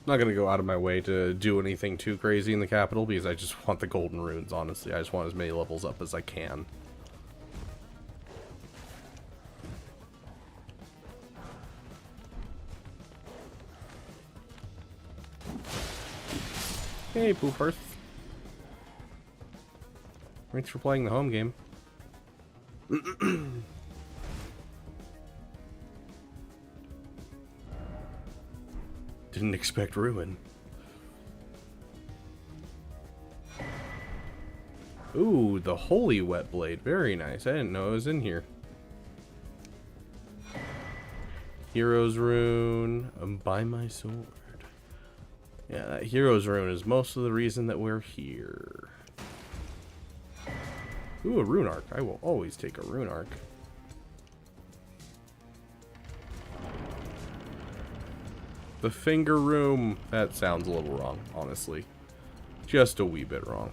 I'm not going to go out of my way to do anything too crazy in the capital, because I just want the golden runes, honestly. I just want as many levels up as I can. Hey, Poopers. Thanks for playing the home game. Didn't expect ruin. Ooh, the holy wet blade. Very nice. I didn't know it was in here. Hero's rune. By my sword. Yeah, that hero's rune is most of the reason that we're here. Ooh, a rune arc. I will always take a rune arc. The finger room. That sounds a little wrong, honestly. Just a wee bit wrong.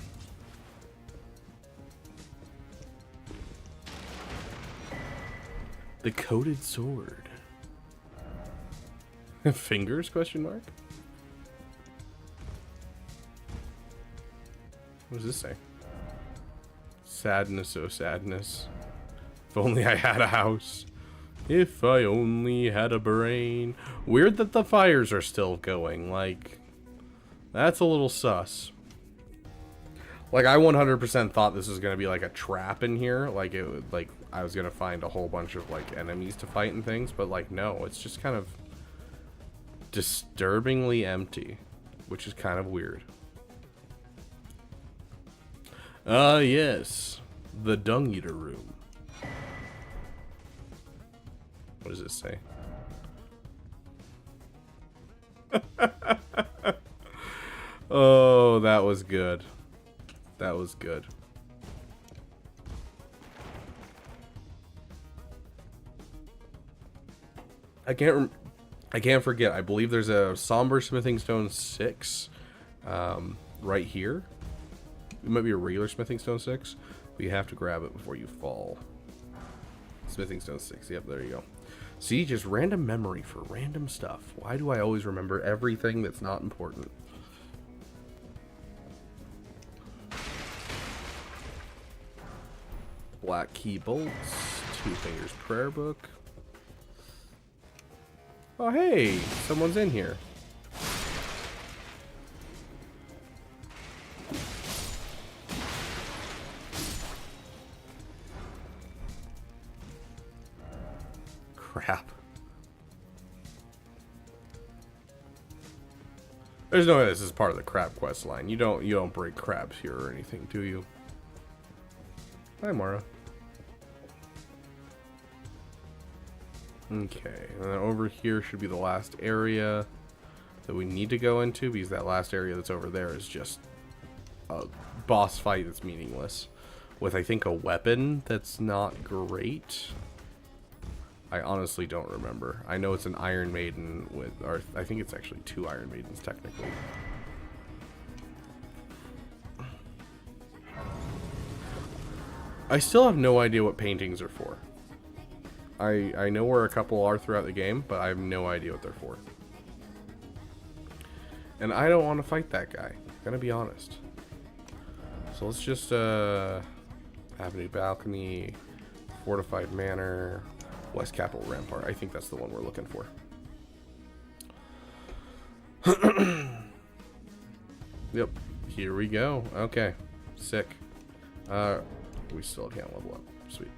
The coated sword. Fingers, question mark? What does this say? Sadness, oh sadness. If only I had a house. If I only had a brain. Weird that the fires are still going. Like, that's a little sus. Like, I 100% thought this was gonna be like a trap in here. Like, it would, like, I was gonna find a whole bunch of like enemies to fight and things. But like, no, it's just kind of disturbingly empty, which is kind of weird. Ah, yes. The Dung Eater room. What does it say? Oh, that was good. That was good. I can't forget. I believe there's a Somber Smithing Stone 6 right here. It might be a regular Smithing Stone 6, but you have to grab it before you fall. Smithing Stone 6. Yep, there you go. See, just random memory for random stuff. Why do I always remember everything that's not important? Black key bolts, Two Fingers prayer book. Oh hey, someone's in here. Crap. There's no way this is part of the crab quest line. You don't break crabs here or anything, do you? Hi, Mara. Okay, and then over here should be the last area that we need to go into, because that last area that's over there is just a boss fight that's meaningless. With, I think, a weapon that's not great. I honestly don't remember. I know it's an Iron Maiden with, or I think it's actually 2 Iron Maidens technically. I still have no idea what paintings are for. I know where a couple are throughout the game, but I have no idea what they're for. And I don't want to fight that guy. I'm gonna be honest. So let's just Avenue Balcony, Fortified Manor, West Capitol Rampart. I think that's the one we're looking for. Yep. Here we go. Okay. Sick. We still can't level up. Sweet.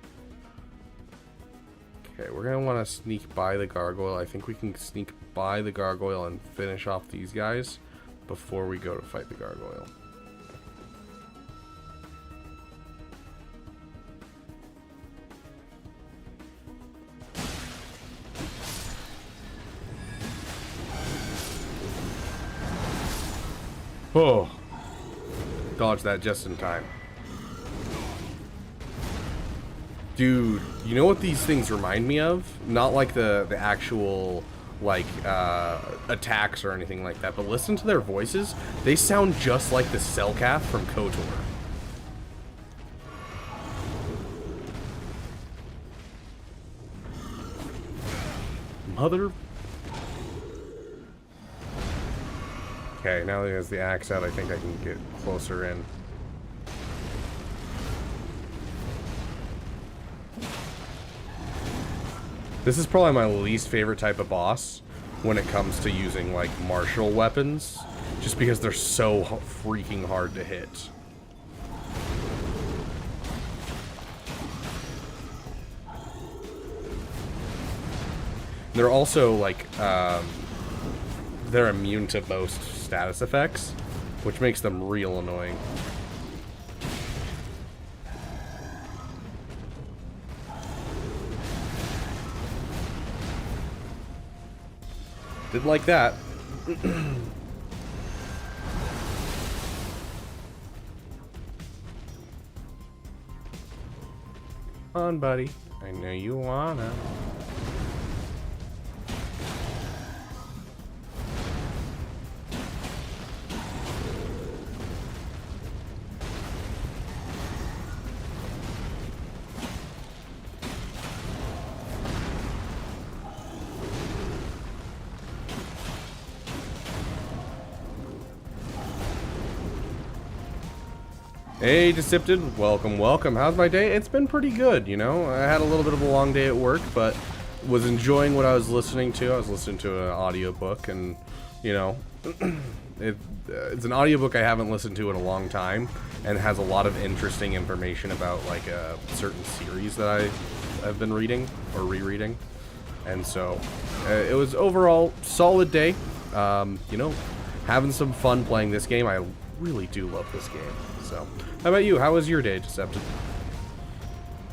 Okay, we're gonna want to sneak by the gargoyle. I think we can sneak by the gargoyle and finish off these guys before we go to fight the gargoyle. Oh, dodge that just in time. Dude, you know what these things remind me of? Not like the actual, like, attacks or anything like that, but listen to their voices. They sound just like the Cellcath from KOTOR. Mother... Okay, now that he has the axe out, I think I can get closer in. This is probably my least favorite type of boss when it comes to using, like, martial weapons, just because they're so freaking hard to hit. They're also, like, they're immune to most status effects, which makes them real annoying. Didn't like that. Come on, buddy. I know you wanna. Hey, Decepted. Welcome, welcome. How's my day? It's been pretty good, you know? I had a little bit of a long day at work, but was enjoying what I was listening to. I was listening to an audiobook, and, you know, it's an audiobook I haven't listened to in a long time, and has a lot of interesting information about, like, a certain series that I've been reading, or rereading. And so, it was overall solid day. You know, having some fun playing this game. I really do love this game. So, how about you? How was your day, Decepted?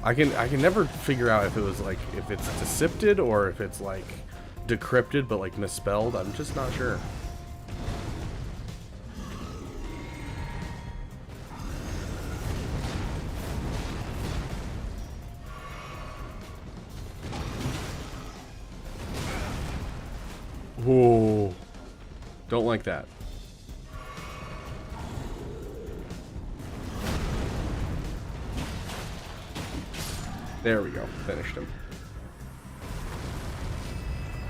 I can never figure out if it was like, if it's Decepted or if it's like decrypted but like misspelled. I'm just not sure. Whoa. Don't like that. There we go. Finished him.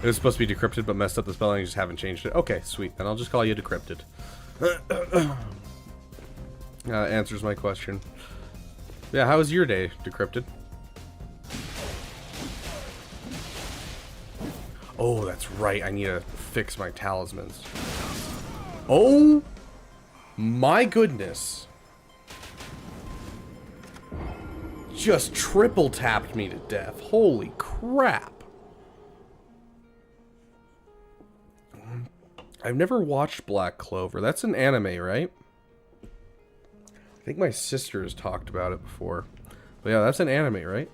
It was supposed to be decrypted, but messed up the spelling. Just haven't changed it. Okay, sweet. Then I'll just call you decrypted. Answers my question. Yeah, how was your day, decrypted? Oh, that's right. I need to fix my talismans. Oh my goodness. Just triple tapped me to death. Holy crap. I've never watched Black Clover. That's an anime, right? I think my sister has talked about it before. But yeah, that's an anime, right?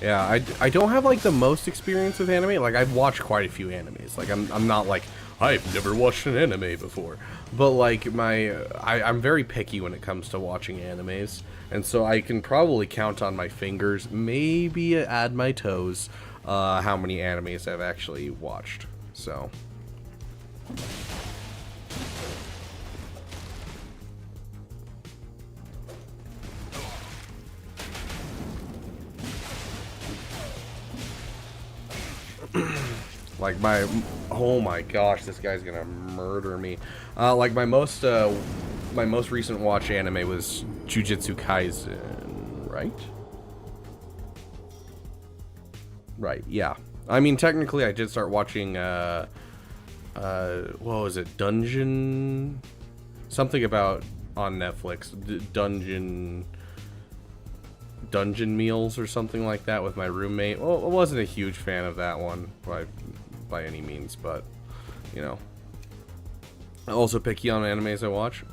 Yeah, I don't have like the most experience with anime. Like I've watched quite a few animes. Like I'm not like I've never watched an anime before. But like I'm very picky when it comes to watching animes, and so I can probably count on my fingers, maybe add my toes, how many animes I've actually watched. So. Like oh my gosh, this guy's gonna murder me. Like my most recent watch anime was Jujutsu Kaisen, right? Right, yeah. I mean, technically I did start watching, what was it, Dungeon? Something about, on Netflix, Dungeon Meals or something like that with my roommate. Well, I wasn't a huge fan of that one by any means, but you know. I'm also picky on animes I watch.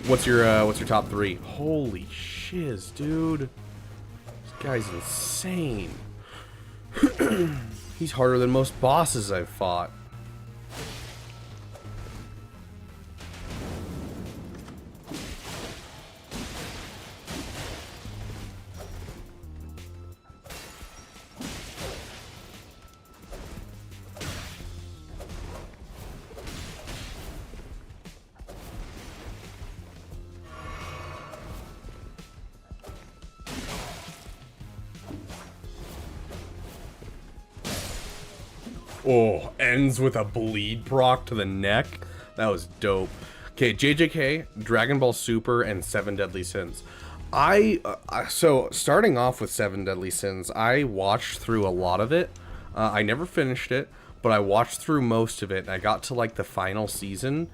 What's your top 3? Holy shiz, dude. This guy's insane. He's harder than most bosses I've fought. Oh, ends with a bleed proc to the neck. That was dope. Okay, JJK, Dragon Ball Super, and 7 Deadly Sins. So starting off with 7 Deadly Sins, I watched through a lot of it. I never finished it, but I watched through most of it, and I got to like the final season,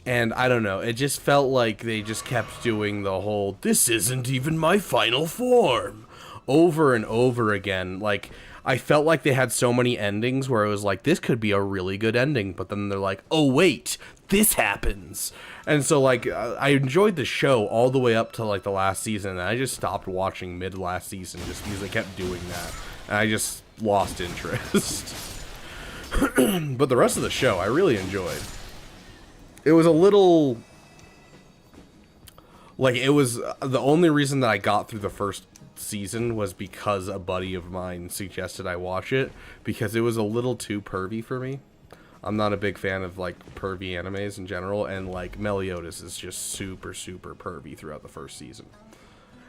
and I don't know, it just felt like they just kept doing the whole, this isn't even my final form, over and over again. Like, I felt like they had so many endings where it was like, this could be a really good ending, but then they're like, oh wait, this happens. And so like, I enjoyed the show all the way up to like the last season, and I just stopped watching mid last season just because they kept doing that, and I just lost interest. But the rest of the show I really enjoyed. It was a little, like, it was the only reason that I got through the first season was because a buddy of mine suggested I watch it, because it was a little too pervy for me. I'm not a big fan of like pervy animes in general, and like Meliodas is just super pervy throughout the first season.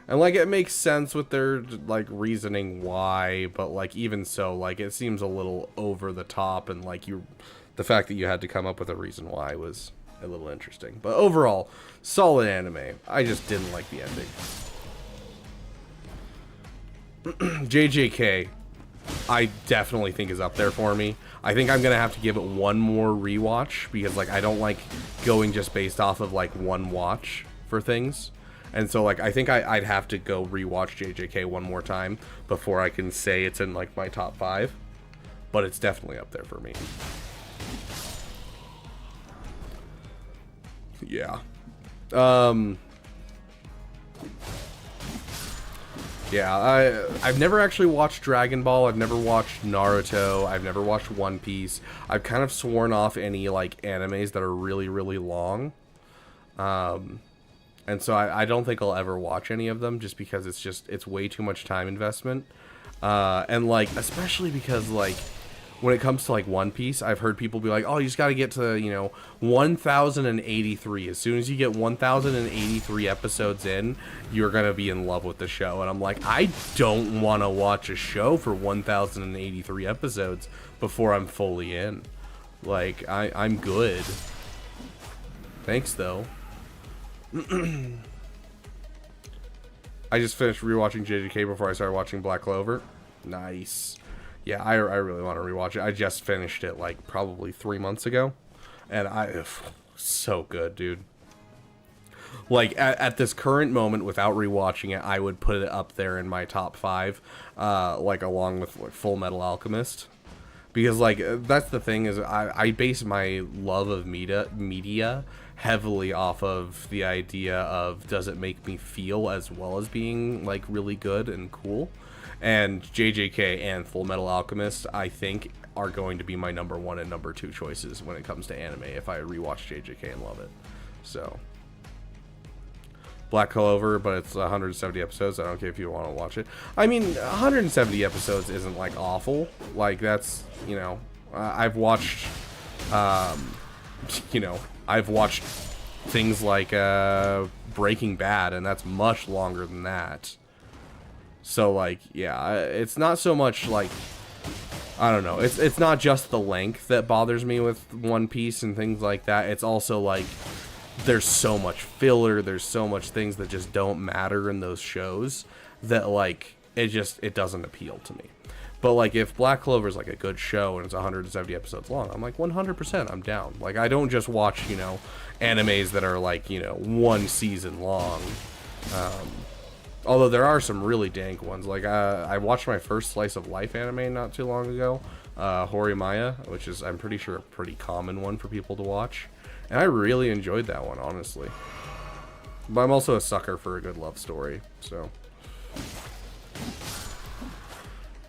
And like, it makes sense with their like reasoning why, but like even so, like it seems a little over the top, and like the fact that you had to come up with a reason why was a little interesting. But overall, solid anime. I just didn't like the ending. JJK, I definitely think is up there for me. I think I'm gonna have to give it one more rewatch, because like I don't like going just based off of like one watch for things. And so like I think I'd have to go rewatch JJK one more time before I can say it's in like my top 5. But it's definitely up there for me. Yeah. Yeah, I've never actually watched Dragon Ball. I've never watched Naruto. I've never watched One Piece. I've kind of sworn off any like animes that are really long. And so I don't think I'll ever watch any of them, just because it's way too much time investment. And like, especially because like when it comes to like One Piece, I've heard people be like, oh, you just got to get to, you know, 1083. As soon as you get 1083 episodes in, you're going to be in love with the show. And I'm like, I don't want to watch a show for 1083 episodes before I'm fully in. Like, I'm good. Thanks, though. I just finished rewatching JJK before I started watching Black Clover. Nice. Yeah, I really want to rewatch it. I just finished it like probably 3 months ago, and so good, dude. Like at this current moment, without rewatching it, I would put it up there in my top 5, like along with like Full Metal Alchemist, because like that's the thing is I base my love of media heavily off of the idea of, does it make me feel as well as being like really good and cool. And JJK and Full Metal Alchemist, I think, are going to be my number 1 and number 2 choices when it comes to anime if I rewatch JJK and love it. So, Black Clover, but it's 170 episodes. I don't care if you want to watch it. I mean, 170 episodes isn't like awful. Like, that's, you know, I've watched, you know, I've watched things like Breaking Bad, and that's much longer than that. So, like, yeah, it's not so much, like, I don't know, it's not just the length that bothers me with One Piece and things like that. It's also, like, there's so much filler, there's so much things that just don't matter in those shows that, like, it doesn't appeal to me. But, like, if Black Clover's, like, a good show and it's 170 episodes long, I'm like, 100% I'm down. Like, I don't just watch, you know, animes that are, like, you know, 1 season long. Although there are some really dank ones. Like, I watched my first Slice of Life anime not too long ago, Horimiya, which is, I'm pretty sure, a pretty common one for people to watch. And I really enjoyed that one, honestly. But I'm also a sucker for a good love story, so.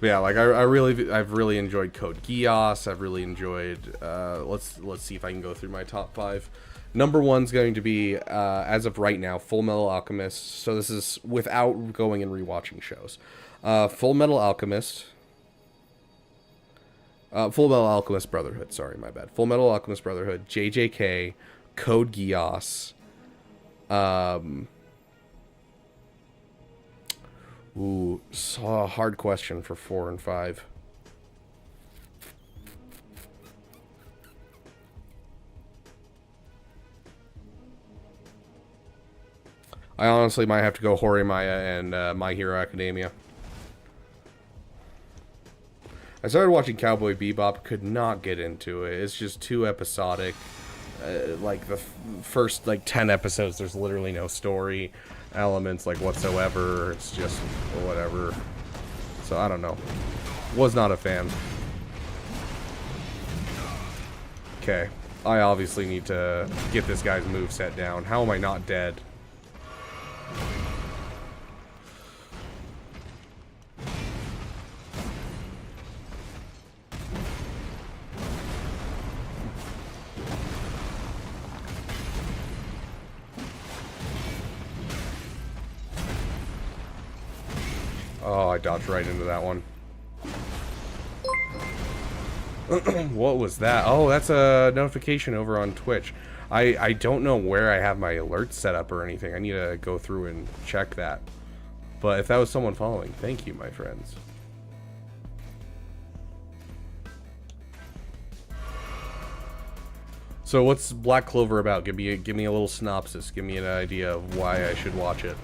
But yeah, like, I've really enjoyed Code Geass. I've really enjoyed, let's see if I can go through my top 5. Number 1's going to be, as of right now, Full Metal Alchemist. So this is without going and rewatching shows. Full Metal Alchemist. Full Metal Alchemist Brotherhood. Sorry, my bad. Full Metal Alchemist Brotherhood. JJK. Code Geass. Ooh, so a hard question for 4 and 5. I honestly might have to go Horimiya and My Hero Academia. I started watching Cowboy Bebop, could not get into it. It's just too episodic. Like the first like 10 episodes, there's literally no story elements like whatsoever. It's just whatever. So I don't know. Was not a fan. Okay, I obviously need to get this guy's moveset down. How am I not dead? Oh, I dodged right into that one. What was that? Oh, that's a notification over on Twitch. I don't know where I have my alerts set up or anything. I need to go through and check that. But if that was someone following, thank you, my friends. So what's Black Clover about? Give me a little synopsis. Give me an idea of why I should watch it.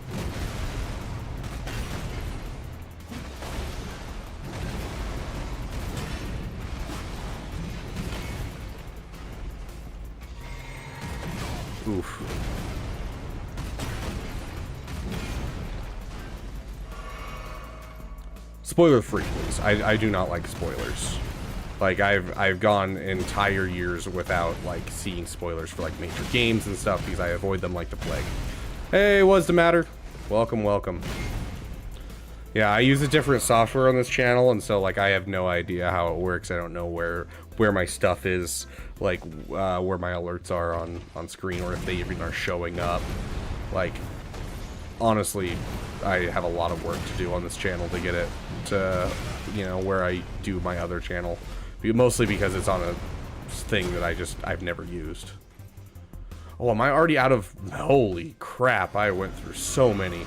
Oof. Spoiler free, please. I do not like spoilers. Like, I've gone entire years without, like, seeing spoilers for, like, major games and stuff because I avoid them like the plague. Hey, what's the matter? Welcome, welcome. Yeah, I use a different software on this channel, and so, like, I have no idea how it works. I don't know where my stuff is, like, where my alerts are on screen, or if they even are showing up. Like, honestly, I have a lot of work to do on this channel to get it to, you know, where I do my other channel. Mostly because it's on a thing that I've never used. Oh, am I already out of... Holy crap, I went through so many.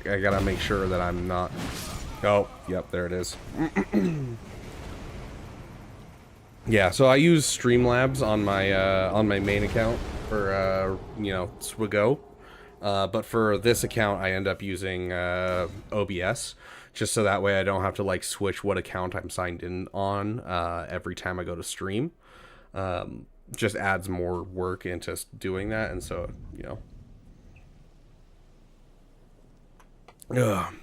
I gotta make sure that I'm not... Oh, yep, there it is. Yeah, so I use Streamlabs on my main account for, you know, Swigo. But for this account, I end up using OBS, just so that way I don't have to, like, switch what account I'm signed in on every time I go to stream. Just adds more work into doing that, and so, you know... Ugh.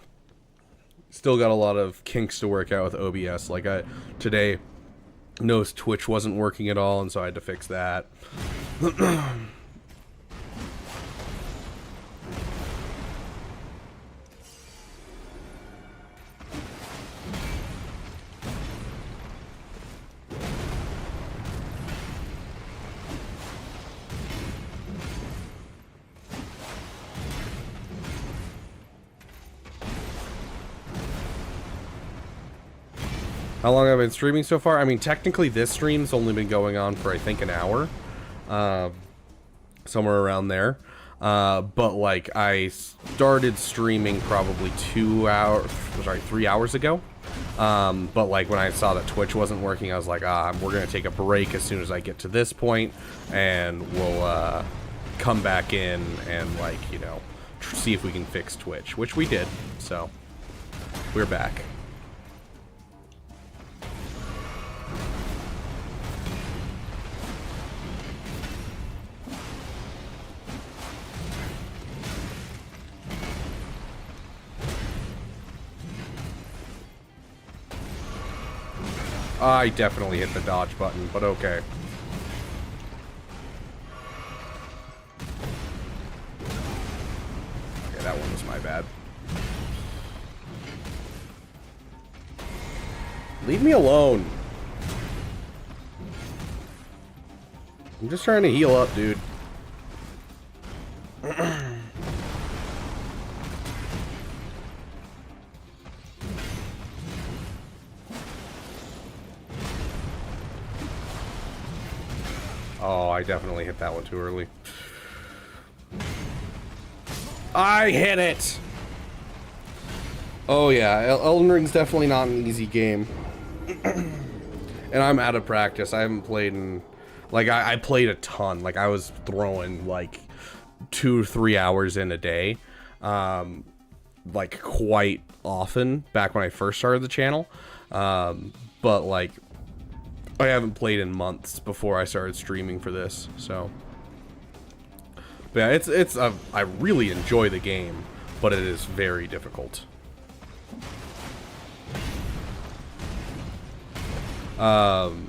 Still got a lot of kinks to work out with OBS. Like, today noticed Twitch wasn't working at all, and so I had to fix that. How long have I been streaming so far? I mean, technically this stream's only been going on for, I think, an hour. Somewhere around there. But, like, I started streaming probably 3 hours ago. But, like, when I saw that Twitch wasn't working, I was like, we're going to take a break as soon as I get to this point, and we'll come back in and, like, you know, see if we can fix Twitch, which we did. So, we're back. I definitely hit the dodge button, but okay. Okay, that one was my bad. Leave me alone. I'm just trying to heal up, dude. Oh, I definitely hit that one too early. I hit it! Oh yeah, Elden Ring's definitely not an easy game. And I'm out of practice. I haven't played in... Like, I played a ton. Like, I was throwing, like, 2-3 hours in a day. Like, quite often, back when I first started the channel. But, like... I haven't played in months before I started streaming for this, so. But yeah, I really enjoy the game, but it is very difficult. Okay,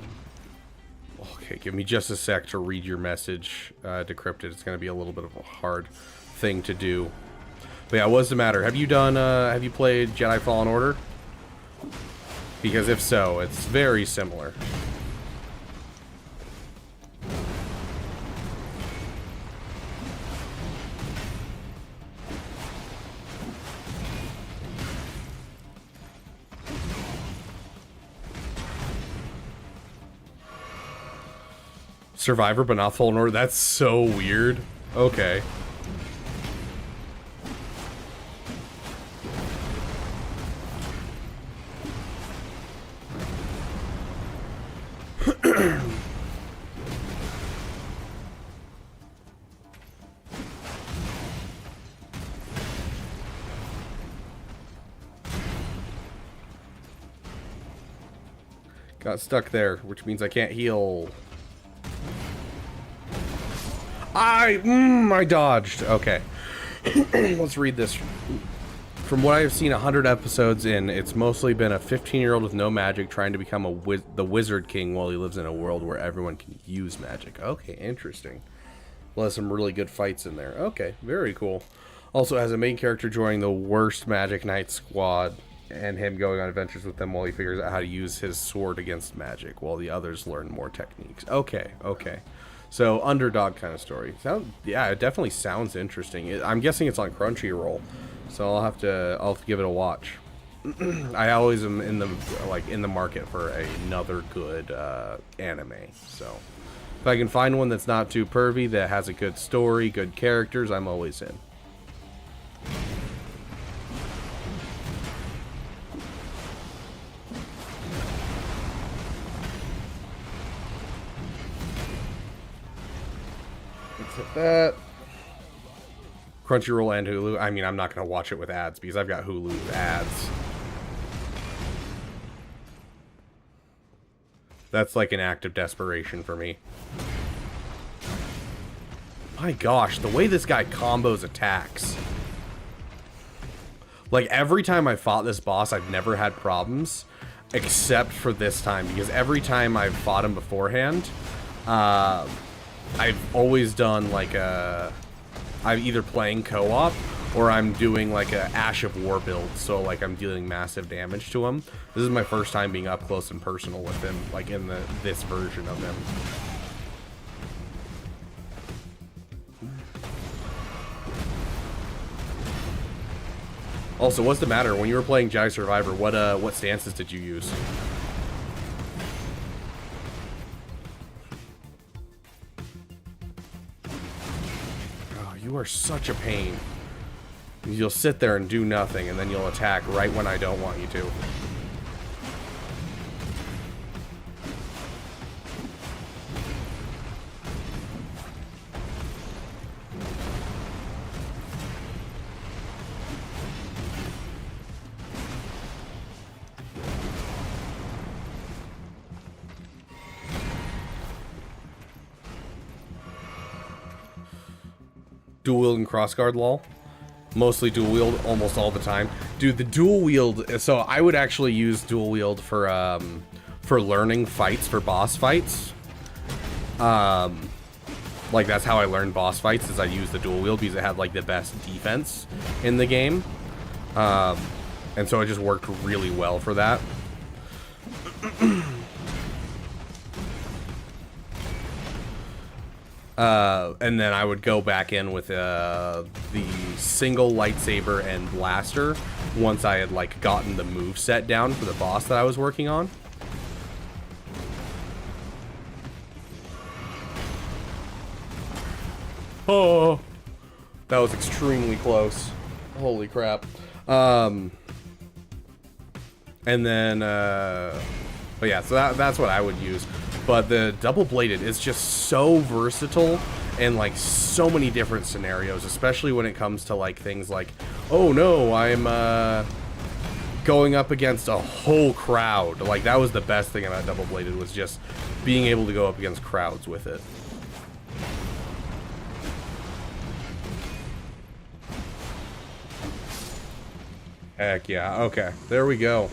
give me just a sec to read your message, Decrypted. It's gonna be a little bit of a hard thing to do. But yeah, what's the matter? Have you played Jedi Fallen Order? Because if so, it's very similar. Survivor, but not Fallen Order? That's so weird. Okay. Got stuck there, which means I can't heal. I dodged. Okay. Let's read this. From what I've seen 100 episodes in, it's mostly been a 15-year-old with no magic trying to become the Wizard King while he lives in a world where everyone can use magic. Okay, interesting. Well, there's some really good fights in there. Okay, very cool. Also has a main character joining the worst Magic Knight squad and him going on adventures with them while he figures out how to use his sword against magic while the others learn more techniques. Okay, okay. So, underdog kind of story. Yeah, it definitely sounds interesting. I'm guessing it's on Crunchyroll, so I'll have to give it a watch. I always am in the market for another good anime. So, if I can find one that's not too pervy, that has a good story, good characters, I'm always in. Let's hit that. Crunchyroll and Hulu. I mean, I'm not going to watch it with ads because I've got Hulu with ads. That's like an act of desperation for me. My gosh, the way this guy combos attacks. Like, every time I fought this boss, I've never had problems. Except for this time, because every time I've fought him beforehand, I've always done like I'm either playing co-op or I'm doing like a Ash of War build, so like I'm dealing massive damage to him. This is my first time being up close and personal with him, like in this version of him. Also, what's the matter? When you were playing Jag Survivor, what stances did you use? Oh, you are such a pain. You'll sit there and do nothing, and then you'll attack right when I don't want you to. Dual wield and crossguard lol. Mostly dual wield almost all the time. Dude, the dual wield, so I would actually use dual wield for learning fights, for boss fights. Like that's how I learned boss fights, is I used the dual wield because it had like the best defense in the game. And so it just worked really well for that. And then I would go back in with the single lightsaber and blaster once I had like gotten the move set down for the boss that I was working on. Oh, that was extremely close. Holy crap. And then, but yeah, so that's what I would use. But the double-bladed is just so versatile in like so many different scenarios, especially when it comes to like things like, oh no, I'm going up against a whole crowd. Like that was the best thing about double-bladed, was just being able to go up against crowds with it. Heck yeah, okay, there we go.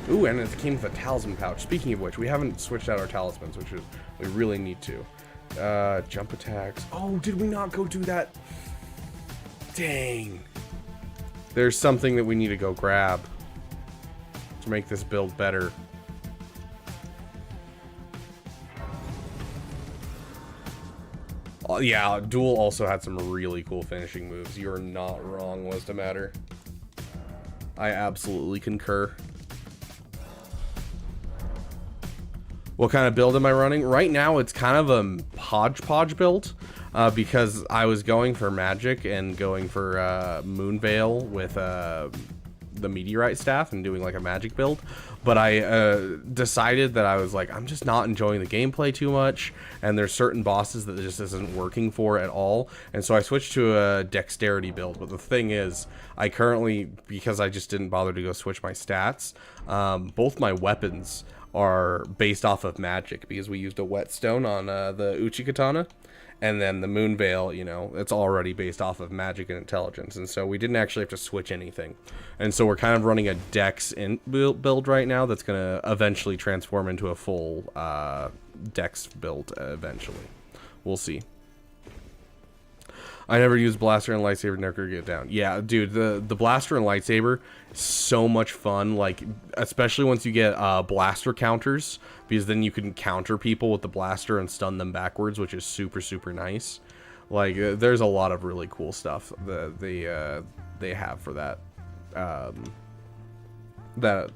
Ooh, and it came with a talisman pouch. Speaking of which, we haven't switched out our talismans, which is, we really need to. Jump attacks. Oh, did we not go do that? Dang. There's something that we need to go grab to make this build better. Yeah, Duel also had some really cool finishing moves. You're not wrong, what's the matter? I absolutely concur. What kind of build am I running? Right now, it's kind of a hodgepodge build because I was going for magic and going for Moonveil with the meteorite staff and doing like a magic build. But I decided that I was like, I'm just not enjoying the gameplay too much, and there's certain bosses that just isn't working for at all. And so I switched to a dexterity build. But the thing is, I currently, because I just didn't bother to go switch my stats, both my weapons are based off of magic because we used a whetstone on the Uchi katana, and then the moon veil, you know, it's already based off of magic and intelligence, and so we didn't actually have to switch anything. And so we're kind of running a dex build right now that's gonna eventually transform into a full dex build eventually. We'll see. I never used blaster and lightsaber, never get down. Yeah, dude, the blaster and lightsaber is so much fun, like, especially once you get blaster counters, because then you can counter people with the blaster and stun them backwards, which is super, super nice. Like, there's a lot of really cool stuff that they have for that, that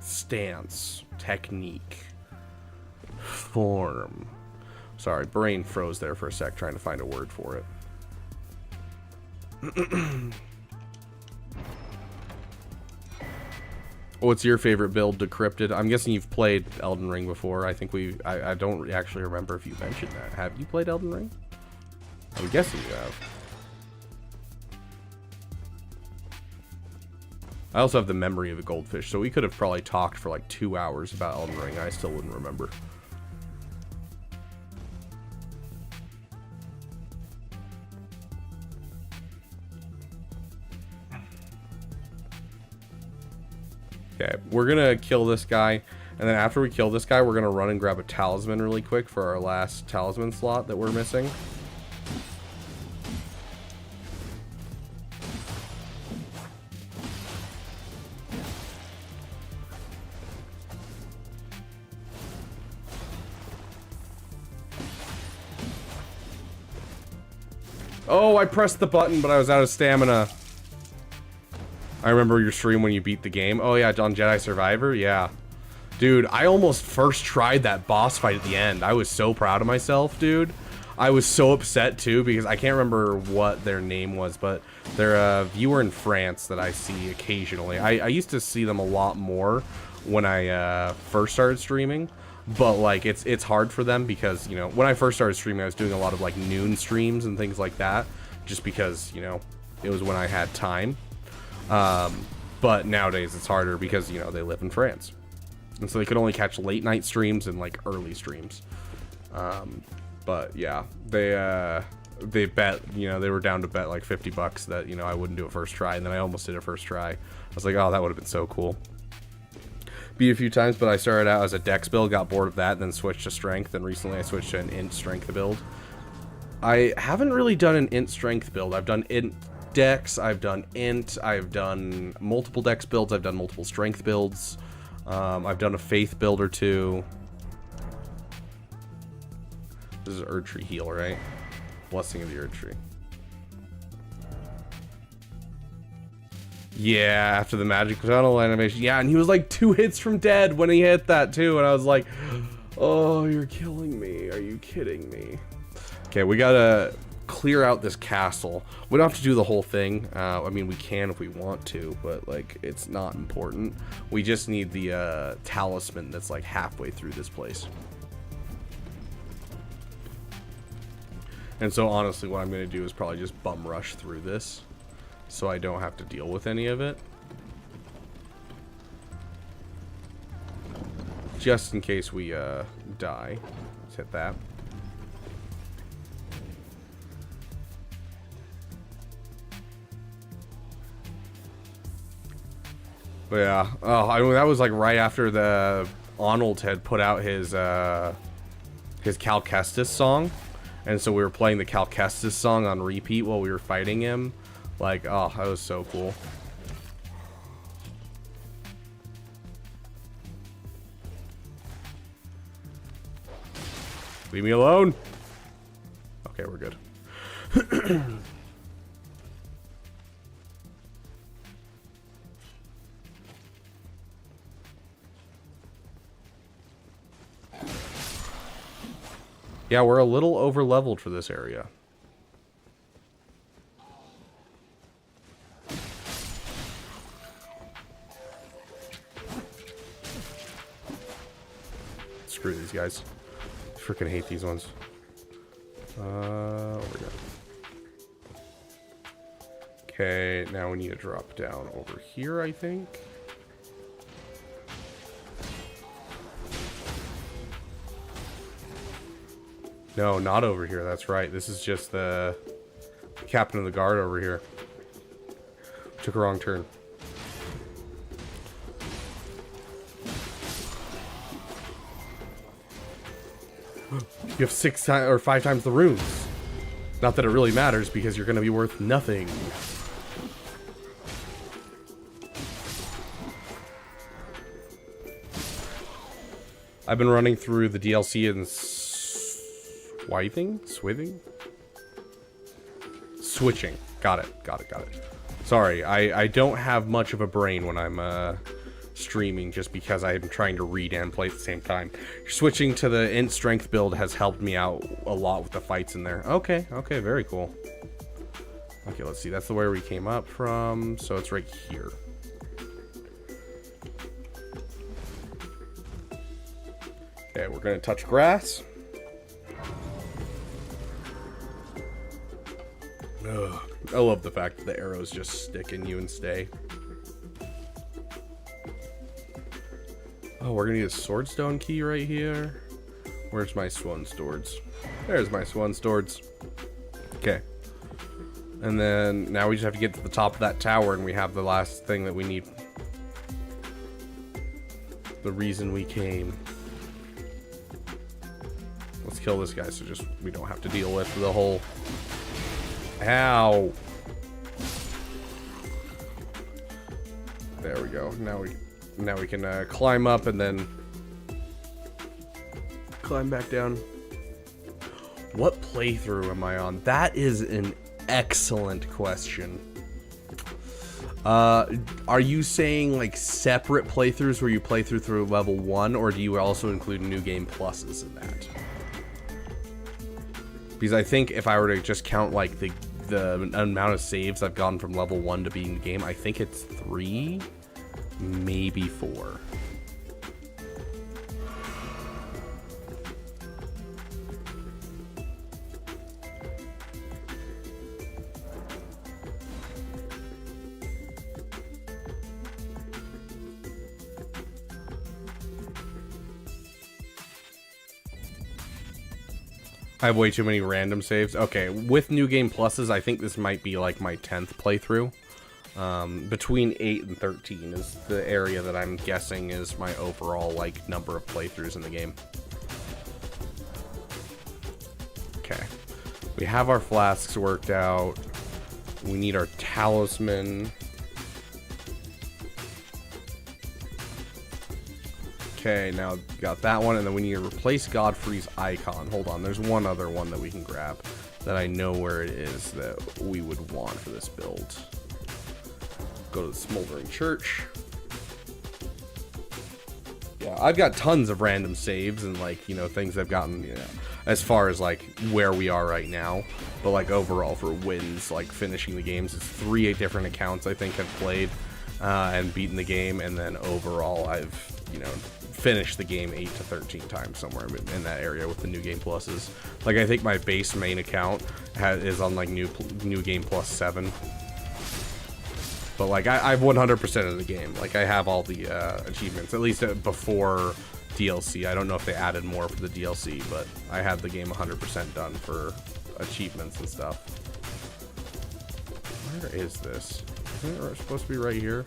stance, technique, form. Sorry, brain froze there for a sec trying to find a word for it. What's your favorite build, Decrypted? I'm guessing you've played Elden Ring before. I think I don't actually remember if you mentioned that. Have you played Elden Ring? I'm guessing you have. I also have the memory of a goldfish, so we could have probably talked for like 2 hours about Elden Ring. I still wouldn't remember. Okay, we're gonna kill this guy, and then after we kill this guy, we're gonna run and grab a talisman really quick for our last talisman slot that we're missing. Oh, I pressed the button, but I was out of stamina. I remember your stream when you beat the game. Oh yeah, on Jedi Survivor? Yeah. Dude, I almost first tried that boss fight at the end. I was so proud of myself, dude. I was so upset too because I can't remember what their name was, but they're a viewer in France that I see occasionally. I used to see them a lot more when I first started streaming, but like it's hard for them because, you know, when I first started streaming, I was doing a lot of like noon streams and things like that, just because, you know, it was when I had time. But nowadays it's harder because, you know, they live in France, and so they could only catch late night streams and like early streams. But yeah, they bet, you know, they were down to bet like $50 that, you know, I wouldn't do a first try, and then I almost did a first try. I was like, oh, that would have been so cool. Beat a few times, but I started out as a dex build, got bored of that, then switched to strength, and recently I switched to an int strength build. I haven't really done an int strength build. I've done int dex, I've done int, I've done multiple dex builds, I've done multiple strength builds, I've done a faith build or two. This is Erdtree heal, right? Blessing of the Erdtree. Yeah, after the magic tunnel animation. Yeah, and he was like 2 hits from dead when he hit that too, and I was like, oh, you're killing me. Are you kidding me? Okay, we gotta clear out this castle. We don't have to do the whole thing. I mean, we can if we want to, but like, it's not important. We just need the talisman that's like halfway through this place. And so honestly, what I'm going to do is probably just bum rush through this so I don't have to deal with any of it. Just in case we die. Let's hit that. But yeah, oh, I mean, that was like right after the Arnold had put out his Cal Kestis song. And so we were playing the Cal Kestis song on repeat while we were fighting him. Like, oh, that was so cool. Leave me alone. Okay, we're good. Yeah, we're a little over leveled for this area. Screw these guys. Freaking hate these ones. Over here. Okay, now we need to drop down over here, I think. No, not over here. That's right. This is just the captain of the guard over here. Took a wrong turn. You have 6 times or 5 times the runes. Not that it really matters because you're going to be worth nothing. I've been running through the DLC in switching. Got it. Sorry, I don't have much of a brain when I'm streaming just because I'm trying to read and play at the same time. Switching to the int strength build has helped me out a lot with the fights in there. Okay, very cool. Okay, let's see. That's the way we came up from, so it's right here. Okay, we're gonna touch grass. Ugh, I love the fact that the arrows just stick in you and stay. Oh, we're gonna need a swordstone key right here. Where's my swan swords? There's my swan swords. Okay. And then now we just have to get to the top of that tower and we have the last thing that we need. The reason we came. Let's kill this guy so just we don't have to deal with the whole... Ow! There we go. Now we can climb up and then climb back down. What playthrough am I on? That is an excellent question. Are you saying like separate playthroughs where you play through level 1, or do you also include new game pluses in that? Because I think if I were to just count like the amount of saves I've gotten from level 1 to being the game, I think it's 3, maybe 4. I have way too many random saves. Okay, with new game pluses, I think this might be like my 10th playthrough. Between 8 and 13 is the area that I'm guessing is my overall like number of playthroughs in the game. Okay, we have our flasks worked out. We need our talisman. Okay, now got that one, and then we need to replace Godfrey's icon. Hold on, there's one other one that we can grab that I know where it is that we would want for this build. Go to the Smoldering Church. Yeah, I've got tons of random saves and like, you know, things I've gotten, you know, as far as like where we are right now. But like overall for wins, like finishing the games, it's 3 different accounts I think have played and beaten the game, and then overall I've, you know, finished the game 8 to 13 times somewhere in that area with the new game pluses. Like I think my base main account is on like new game plus 7. But like I've 100% of the game. Like I have all the achievements, at least before DLC. I don't know if they added more for the DLC, but I had the game 100% done for achievements and stuff. Where is this? Isn't it supposed to be right here?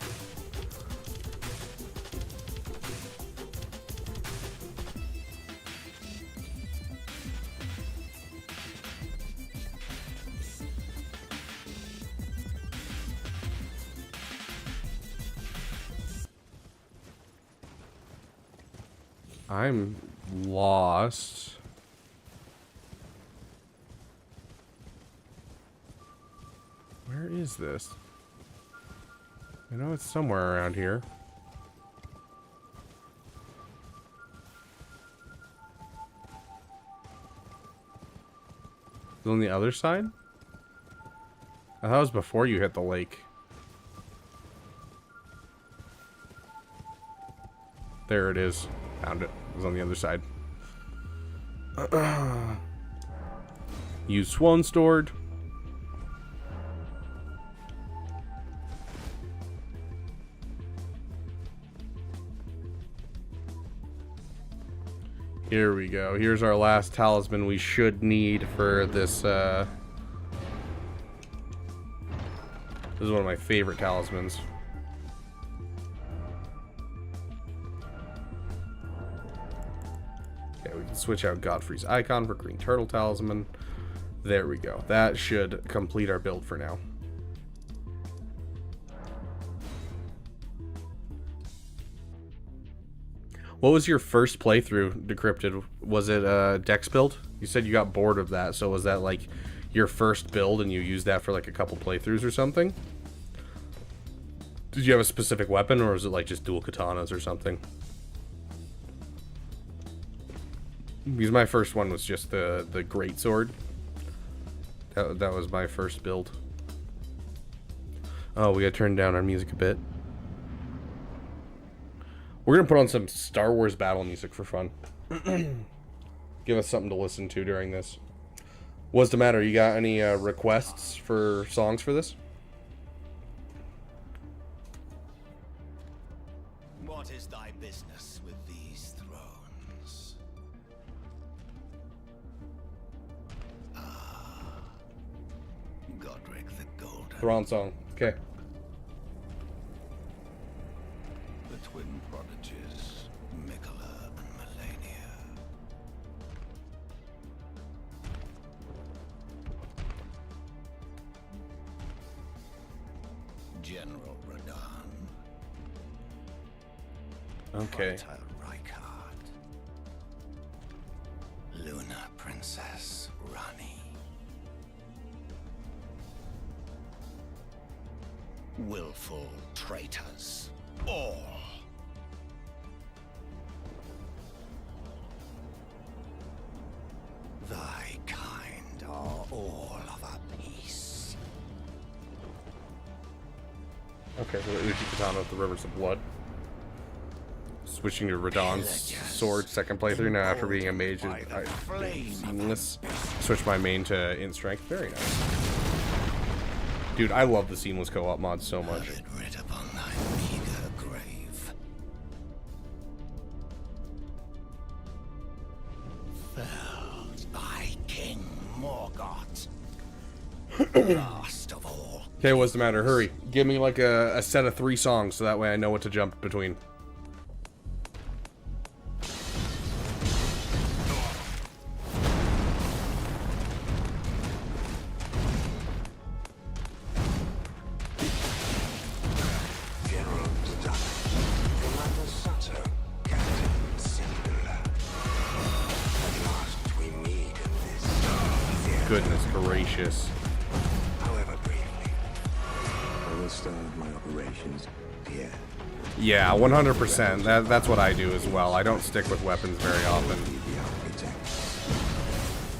I'm lost. Where is this? I know it's somewhere around here. Is it on the other side? I thought it was before you hit the lake. There it is. Found it. It was on the other side. Use Swan Stored. Here we go. Here's our last talisman we should need for this. This is one of my favorite talismans. Okay, we can switch out Godfrey's icon for Green Turtle Talisman. There we go. That should complete our build for now. What was your first playthrough, Decrypted? Was it a Dex build? You said you got bored of that, so was that like your first build and you used that for like a couple playthroughs or something? Did you have a specific weapon, or was it like just dual katanas or something? Because my first one was just the greatsword. That was my first build. Oh, we gotta turn down our music a bit. We're gonna put on some Star Wars battle music for fun. Give us something to listen to during this. What's the matter? You got any requests for songs for this? What is thy business with these thrones? Ah, Godric the Golden. Thrawn song. Okay. The twin prodigies, Mikola and Melania. General Radahn. Okay. Vital Rykard. Luna Princess Rani. Willful traitors, all. Thy kind are all of a piece. Okay, so the Uchi Katana with the Rivers of Blood. Switching to Radahn's sword, second playthrough. Now after being a mage, seamless. Switch my main to in strength. Very nice. Dude, I love the seamless co-op mod so much. Have it writ upon thy meager grave. Felled by King Morgoth. Last of all. Okay, what's the matter? Hurry. Give me like a set of 3 songs so that way I know what to jump between. Goodness gracious. However briefly, I will start my operations here. Yeah, 100%. That's what I do as well. I don't stick with weapons very often. The architects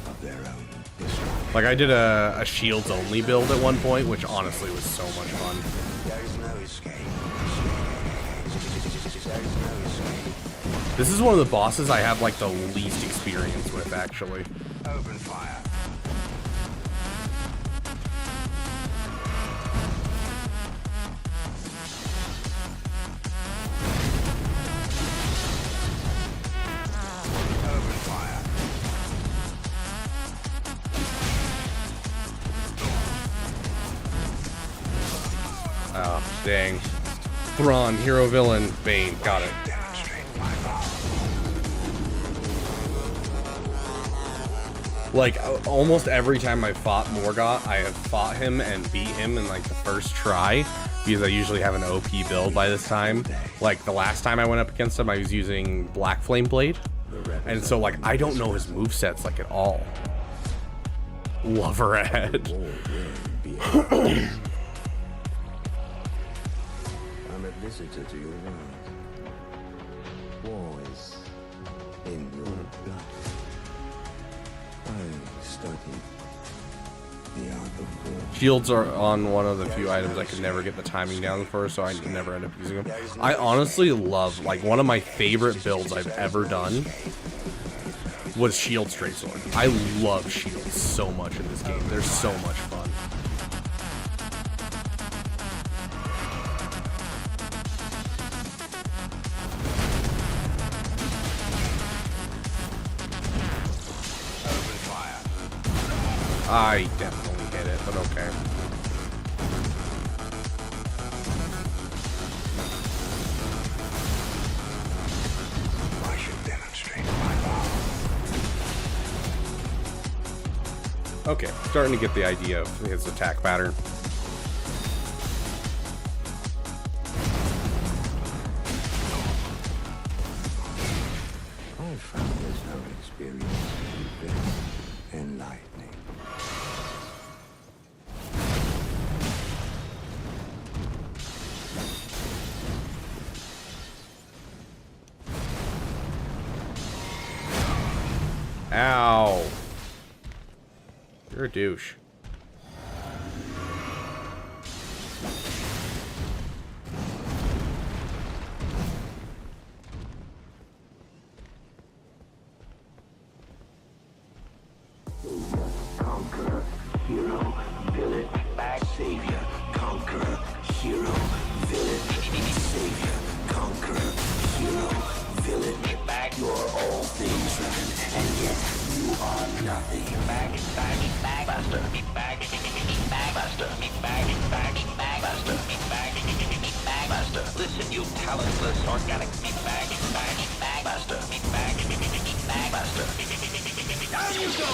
of their own destruction. Like, I did a shields only build at one point, which honestly was so much fun. There is no escape. There is no escape. This is one of the bosses I have like the least experience with, actually. Open fire. Open fire. Oh, dang. Thrawn, hero villain, Bane, got it. Demonstrate my power. Like, almost every time I fought Morgoth, I have fought him and beat him in like the first try, because I usually have an OP build by this time. Like, the last time I went up against him, I was using Black Flame Blade, and so like, I don't know his movesets like at all. Loverhead. I'm a visitor to your world. War is in your blood. I studied the art of war. Shields are on one of the few items I could never get the timing down for, so I never end up using them. I honestly love, like, one of my favorite builds I've ever done was Shield Straight Sword. I love shields so much in this game. They're so much fun. I definitely hit it, but okay. I should demonstrate my power. Okay, starting to get the idea of his attack pattern. I found this whole experience very enlightening. Ow. You're a douche. Conqueror, hero, villain, bad savior, conqueror, hero, villain, savior, conqueror, hero, villain, back. You're all things, and yet you are nothing. Back, buster, back, buster, back, buster, back, buster. Listen, you talentless organic back, buster, back, buster. Down you go!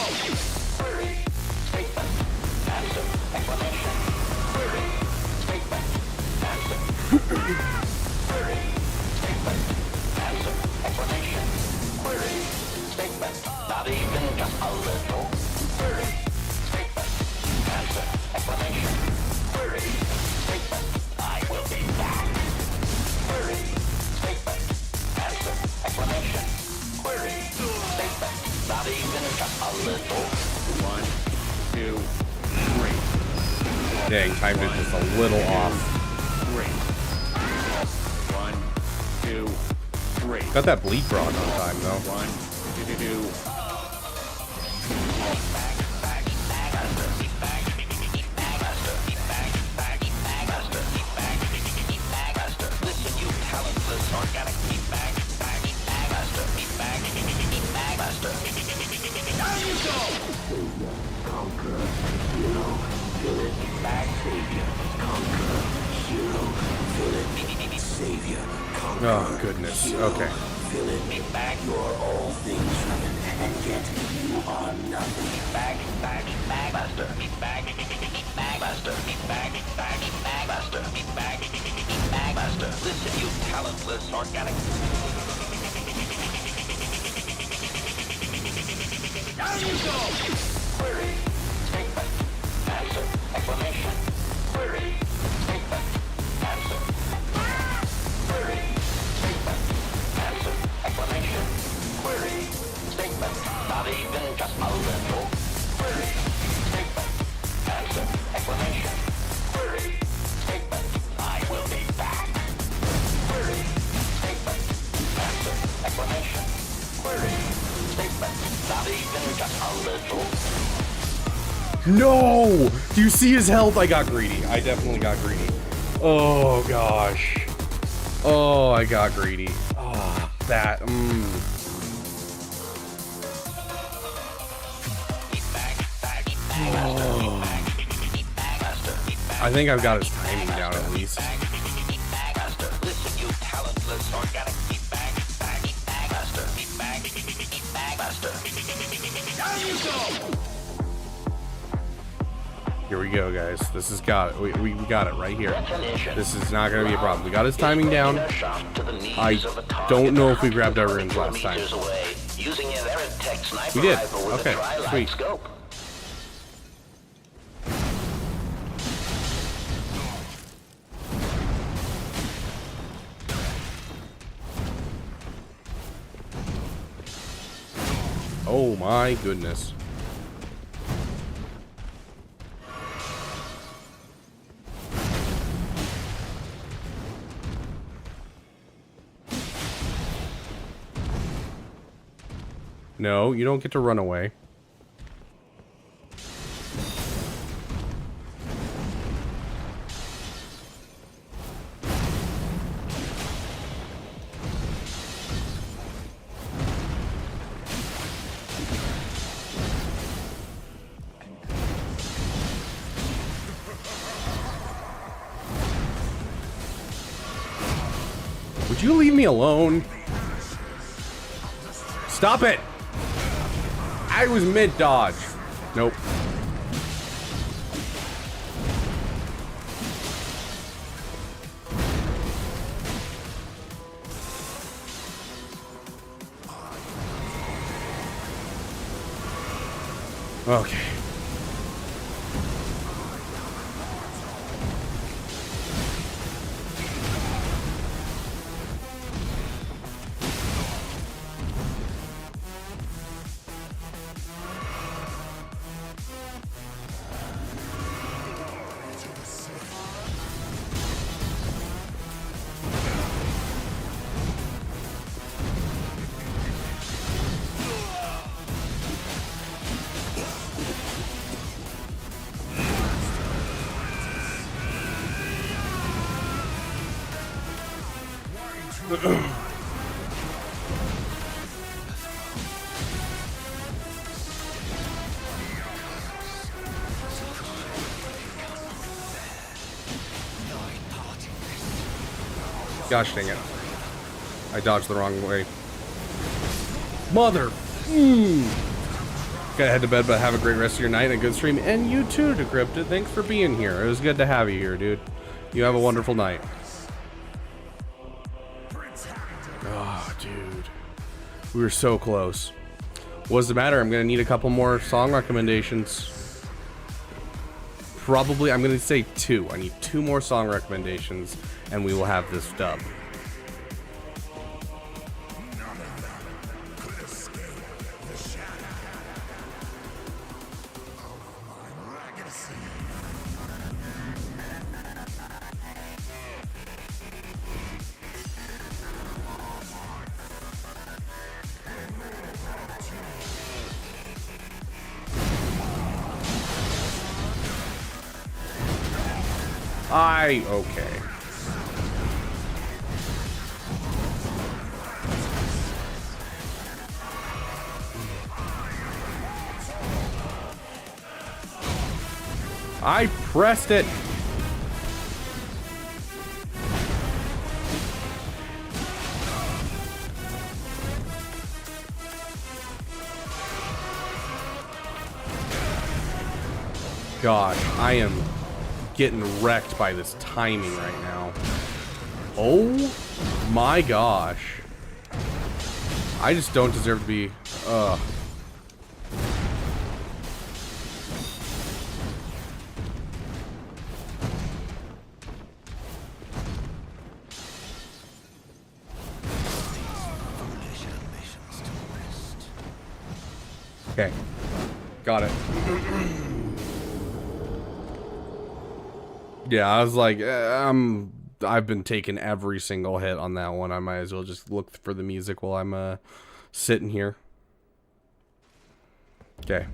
Query, statement, answer, explanation. Query, statement, answer. Query, statement, answer, explanation. Query, statement, not even just a little. Query, statement, answer, explanation. Query, statement, I will be back. Query, statement, answer, explanation. Query, statement, not even just a little. 1, 2, 3. Dang, timed it just a little off. 3. 1, 2, 3. Got that bleed rock on time, though. 1, 2. Listen, you talentless organic feedback. Down you go! Conqueror, hero, villain, bad savior, conqueror, hero, villain, savior, conqueror. Oh, goodness. Hero, Okay. villain, back. You're all things, and yet you are nothing. Back, buster, back, buster, back, buster, back, buster. Listen, you talentless organic. Down you go! Query, statement, answer, explanation. Query, statement, answer. Query, statement, answer, explanation. Query, statement, not even just a little. Query, statement, answer, explanation. Query, statement, I will be back. Query, statement, answer, explanation. Query, statement, not even just a little. No! Do you see his health? I got greedy. I definitely got greedy. Oh, gosh. Oh, I got greedy. Oh, that. Oh. I think I've got his timing down at least. Here we go, guys. This has got it. We got it right here. This is not going to be a problem. We got his timing down. I don't know if we grabbed our runes last time. We did. Okay, sweet. Oh my goodness. No, you don't get to run away. you leave me alone? Stop it! I was mid-dodge. Nope. Okay. Gosh dang it. I dodged the wrong way. Mother! Gotta head to bed, but have a great rest of your night and a good stream. And you too, Decrypted. Thanks for being here. It was good to have you here, dude. You have a wonderful night. Oh, dude. We were so close. What's the matter? I'm gonna need a couple more song recommendations. Probably, I'm gonna say 2. I need 2 more song recommendations, and we will have this dub. Okay. I pressed it. Gosh, I am getting wrecked by this timing right now. Oh my gosh. I just don't deserve to be Okay. Got it. Yeah, I was like, I've been taking every single hit on that one. I might as well just look for the music while I'm sitting here. Okay.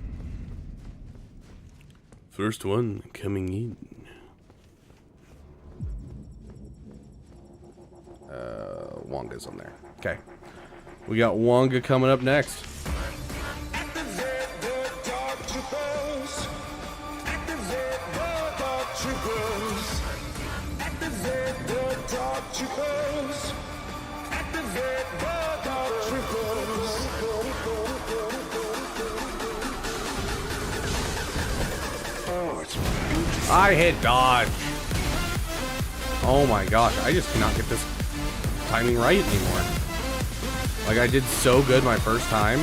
First one coming in. Wonga's on there. Okay. We got Wonga coming up next. I hit dodge. Oh my gosh, I just cannot get this timing right anymore. Like, I did so good my first time.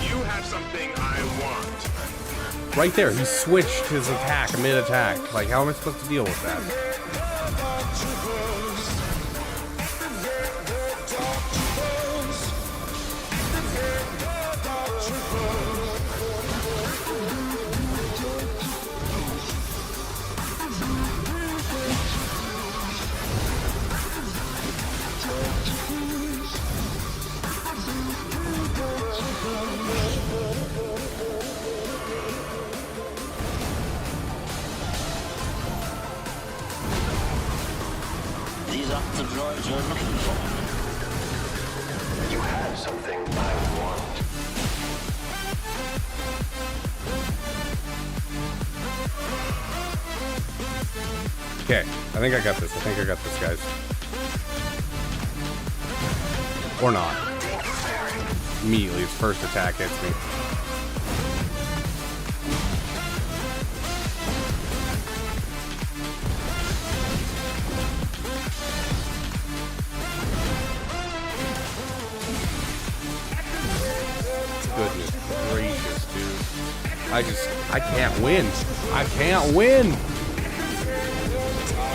You have something I want. Right there, he switched his attack mid-attack. Like, how am I supposed to deal with that? These aren't the droids you're looking for. You have something I want. Okay. I think I got this. I think I got this, guys. Or not. Immediately, his first attack hits me. Goodness gracious, dude. I can't win. I can't win.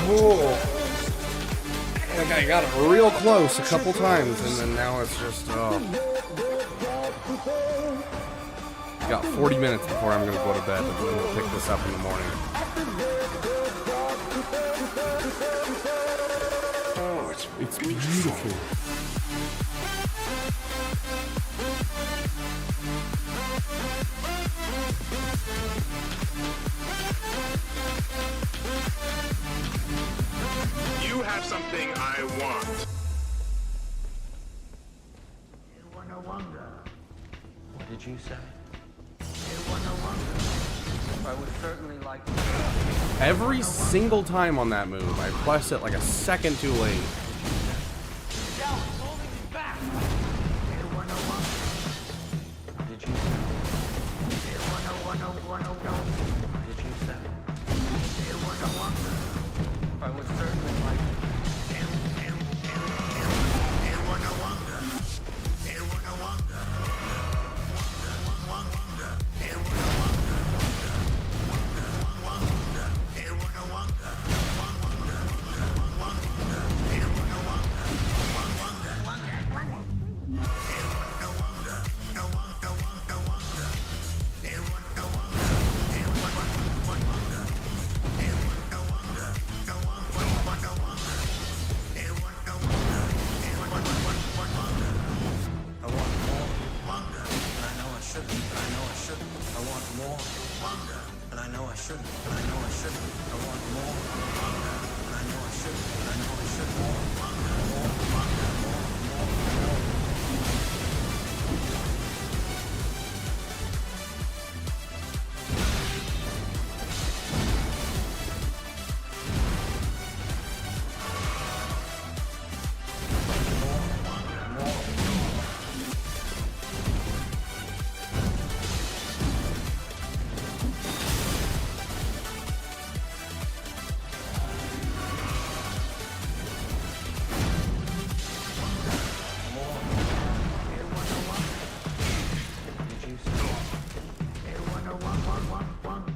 Oh. Like I got it real close a couple times, and then now it's just, got 40 minutes before I'm gonna go to bed, and then we'll pick this up in the morning. Oh, it's beautiful. You have something I want. What did you say? I would certainly like to. Every single time on that move, I press it like a second too late. Did you say? Did you say? I would certainly like to.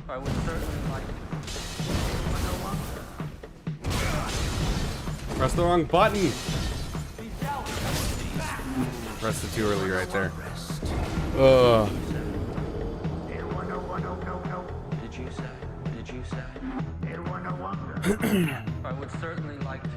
I would certainly like to. Press the wrong button. Pressed it too early right there. Ugh. Did you say? Did you say? I would certainly like to.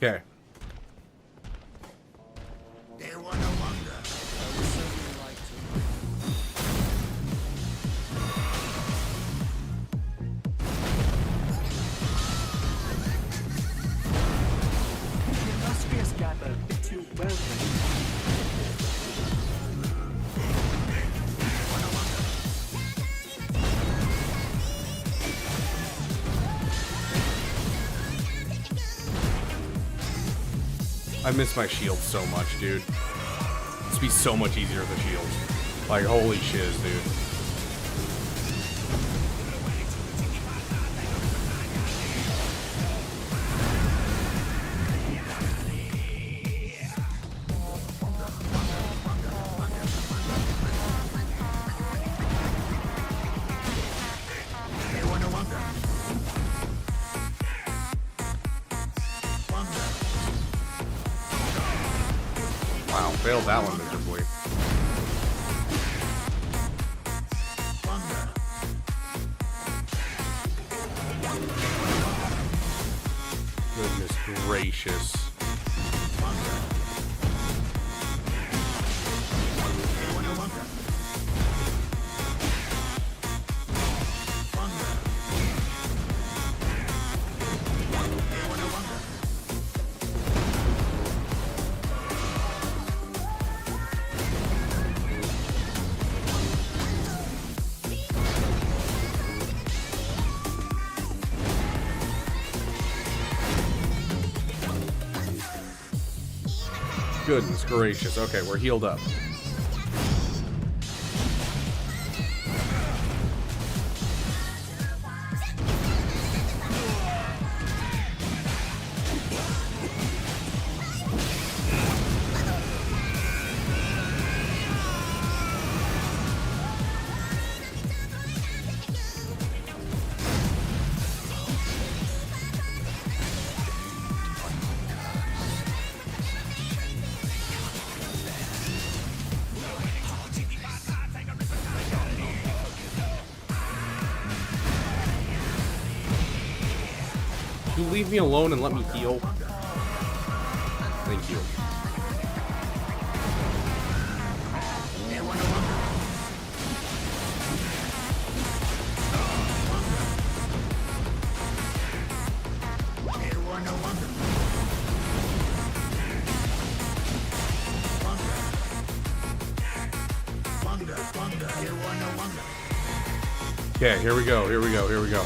Okay. I miss my shield so much, dude. It's be so much easier with the shield. Like, holy shiz, dude. Wow, failed that one miserably. Goodness gracious. Goodness gracious. Okay, we're healed up. You leave me alone and let me heal. Thank you. Okay, here we go, here we go, here we go.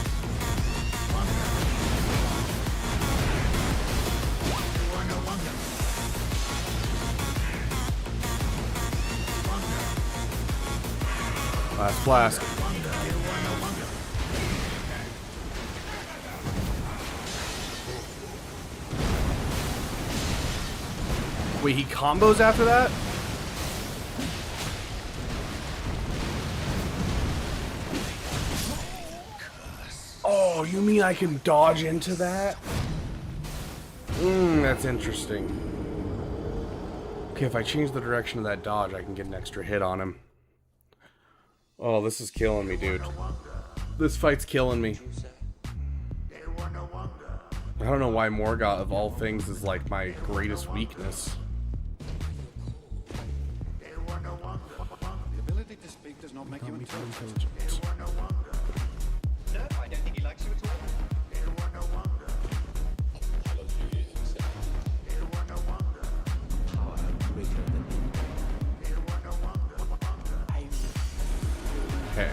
Last flask. Wait, he combos after that? Oh, you mean I can dodge into that? That's interesting. Okay, if I change the direction of that dodge, I can get an extra hit on him. Oh, this is killing me, dude. This fight's killing me. I don't know why Morgoth, of all things, is like my greatest weakness. The ability to speak does not make you intelligent. No, I don't think he likes you at all. Okay.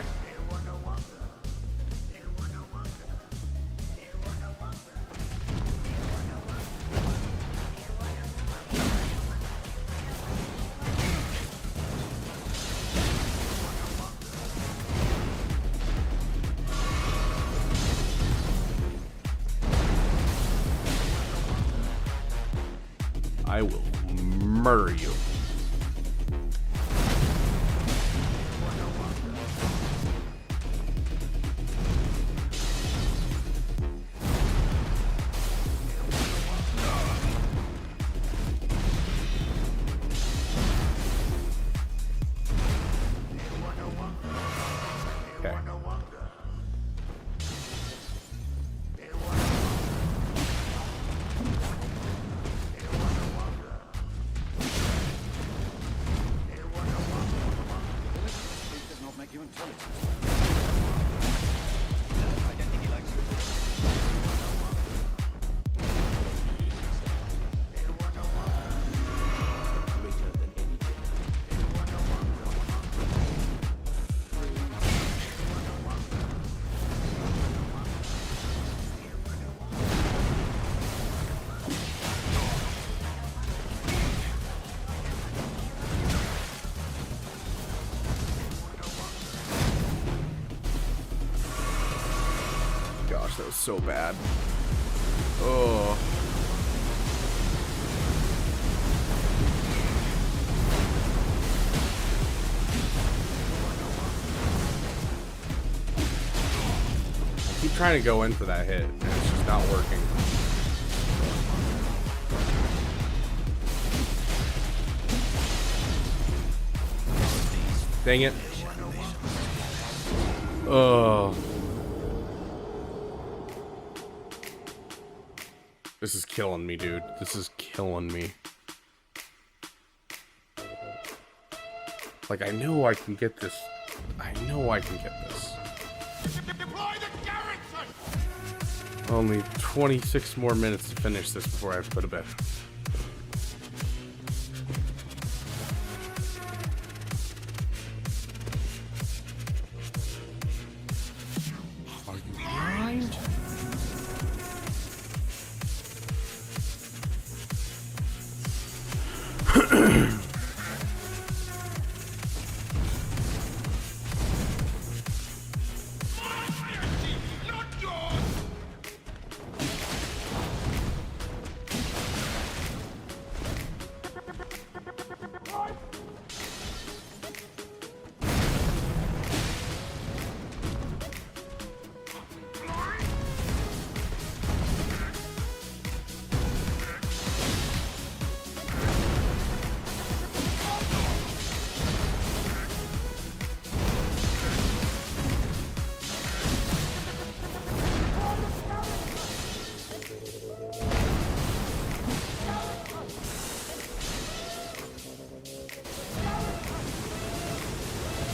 I will murder you. Okay. Does not make you intelligent. No, I don't think he likes you at all. Gosh, that was so bad. Oh. I keep trying to go in for that hit, and it's just not working. Dang it. Oh. This is killing me, dude. This is killing me. Like, I know I can get this. I know I can get this. Only 26 more minutes to finish this before I have to go to bed. Are you blind?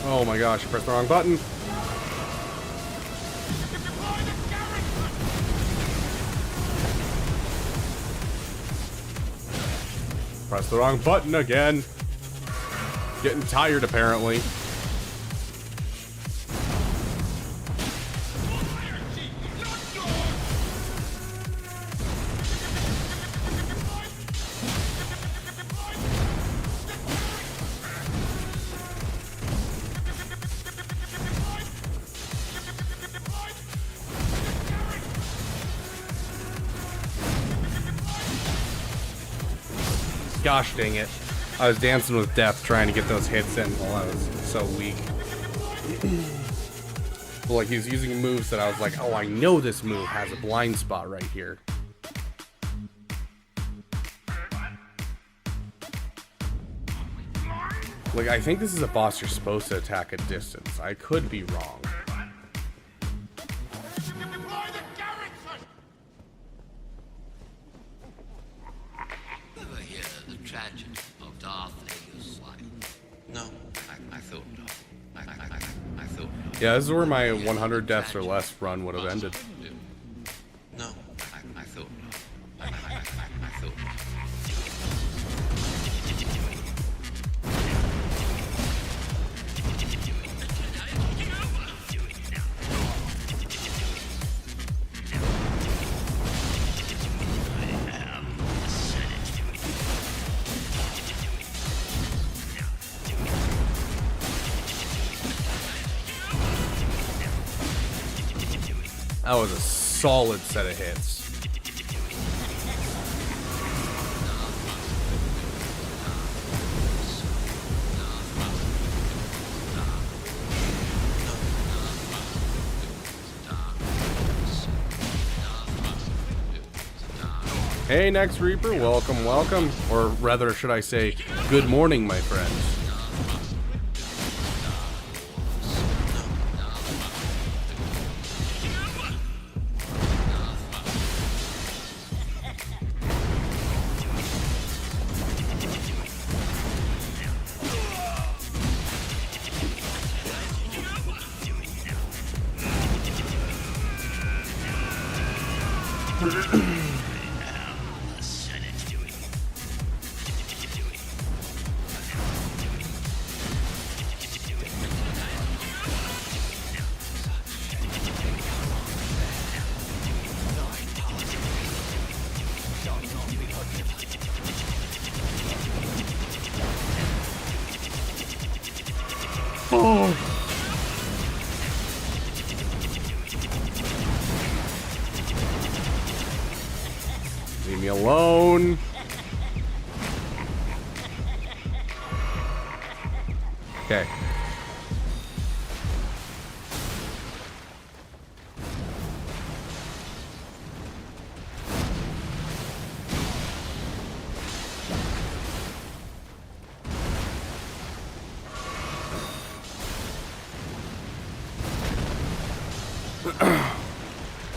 Oh my gosh, I pressed the wrong button. Press the wrong button again. Getting tired, apparently. Gosh dang it. I was dancing with death trying to get those hits in while I was so weak. But like, he was using moves that I was like, oh, I know this move has a blind spot right here. Like, I think this is a boss you're supposed to attack at distance. I could be wrong. Yeah, this is where my 100 deaths or less run would have ended. No, I thought. I thought. That was a solid set of hits. Hey, Next Reaper, welcome, welcome. Or rather, should I say, good morning, my friends. Leave me alone. Okay.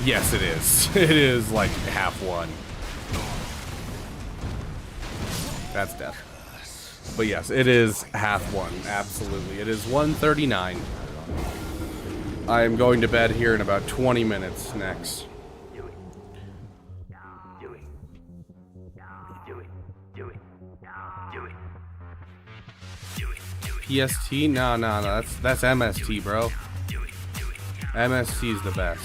Yes, it is. It is like half one. That's death. But yes, it is half one. Absolutely. It is 1:39. I am going to bed here in about 20 minutes next. PST? No, that's MST, bro. MST is the best.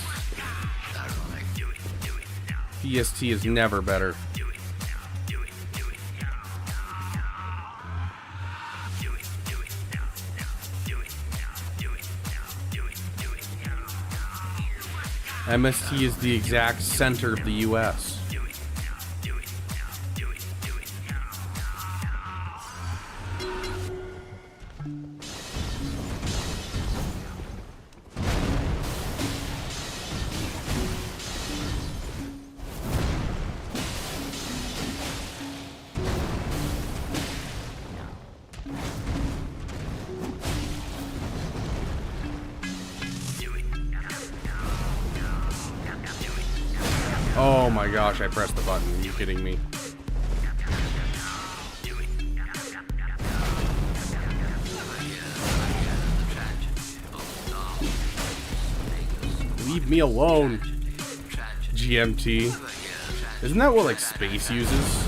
PST is never better. MST is the exact center of the US. Oh my gosh, I pressed the button. Are you kidding me? Leave me alone, GMT. Isn't that what, like, Space uses?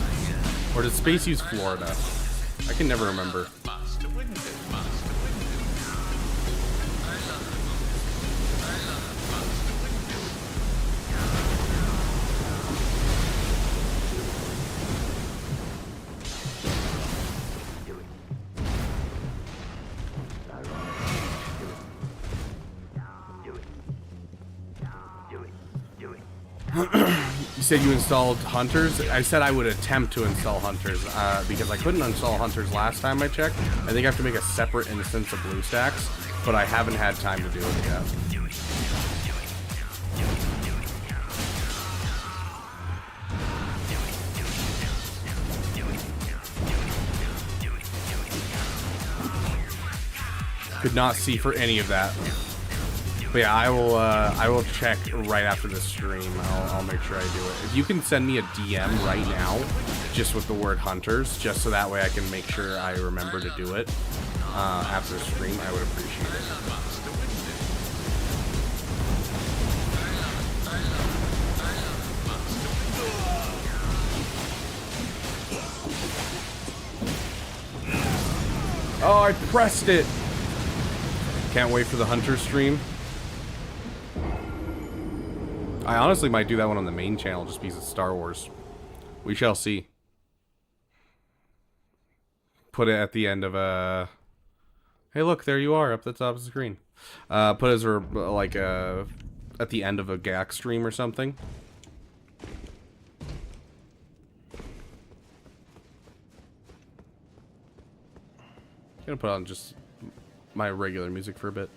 Or does Space use Florida? I can never remember. You said you installed Hunters? I said I would attempt to install Hunters because I couldn't install Hunters last time I checked. I think I have to make a separate instance of BlueStacks, but I haven't had time to do it yet. Could not see for any of that. But yeah, I will check right after the stream. I'll make sure I do it. If you can send me a DM right now, just with the word Hunters, just so that way I can make sure I remember to do it after the stream, I would appreciate it. Oh, I pressed it! Can't wait for the Hunter stream. I honestly might do that one on the main channel just because it's Star Wars. We shall see. Put it at the end of a... Hey, look, there you are, up the top of the screen. Put it as like at the end of a GAC stream or something. I'm gonna put on just my regular music for a bit.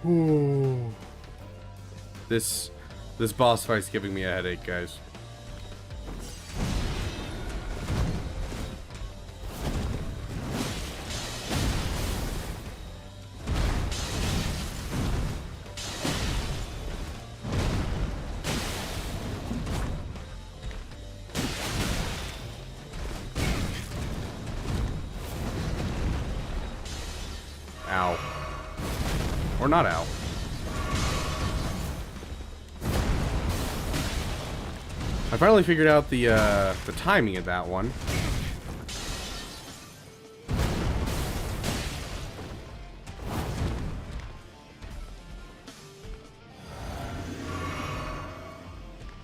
Ooh. This boss fight's giving me a headache, guys. Ow. Or not ow. I finally figured out the timing of that one.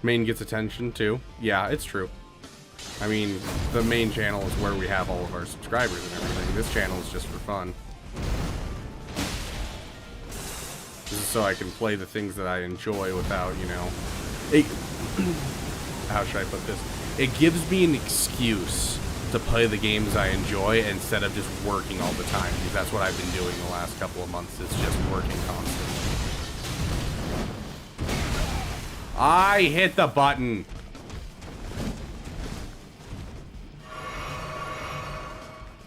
Main gets attention too. Yeah, it's true. I mean, the main channel is where we have all of our subscribers and everything. This channel is just for fun. This is so I can play the things that I enjoy without, you know... How should I put this? It gives me an excuse to play the games I enjoy instead of just working all the time. Because that's what I've been doing the last couple of months. It's just working constantly. I hit the button.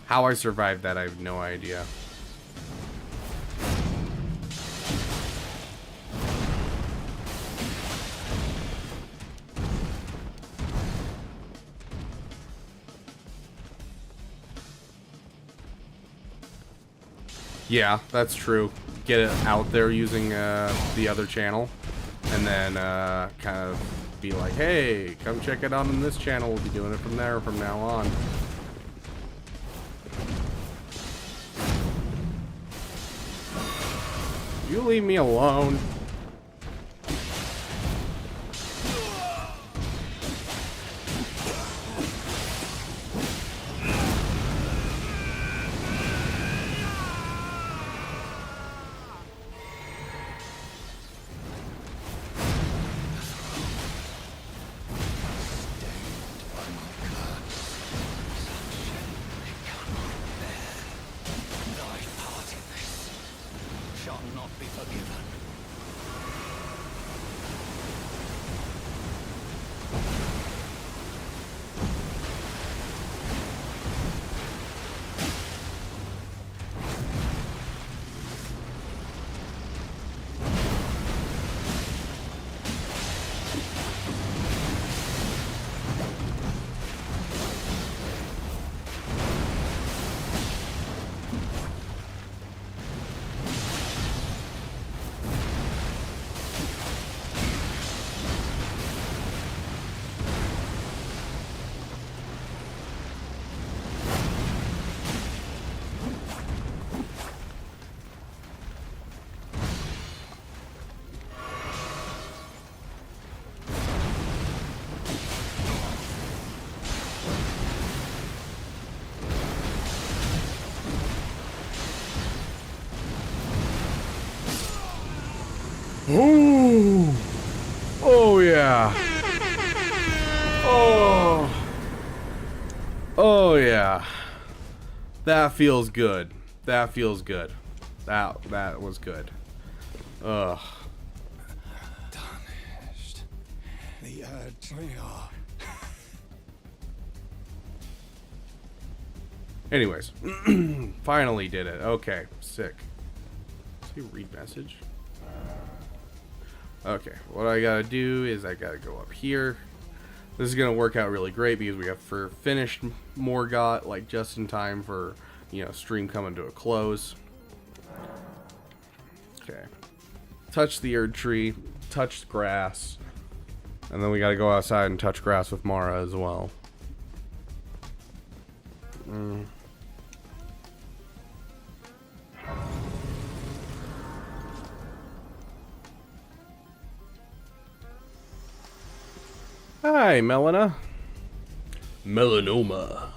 How I survived that, I have no idea. Yeah, that's true. Get it out there using the other channel, and then kind of be like, hey, come check it out on this channel. We'll be doing it from there from now on. You leave me alone. Ooh. Oh yeah. Oh. Oh yeah. That feels good. That feels good. That was good. Ugh. Tarnished. The Erdtree are. Anyways, finally did it. Okay, sick. See, read message. Okay, what I gotta do is I gotta go up here. This is gonna work out really great because we have finished Morgott like just in time for, you know, stream coming to a close. Okay, touch the Erdtree, touch grass, and then we gotta go outside and touch grass with Mara as well. Hi, Melina. Melanoma,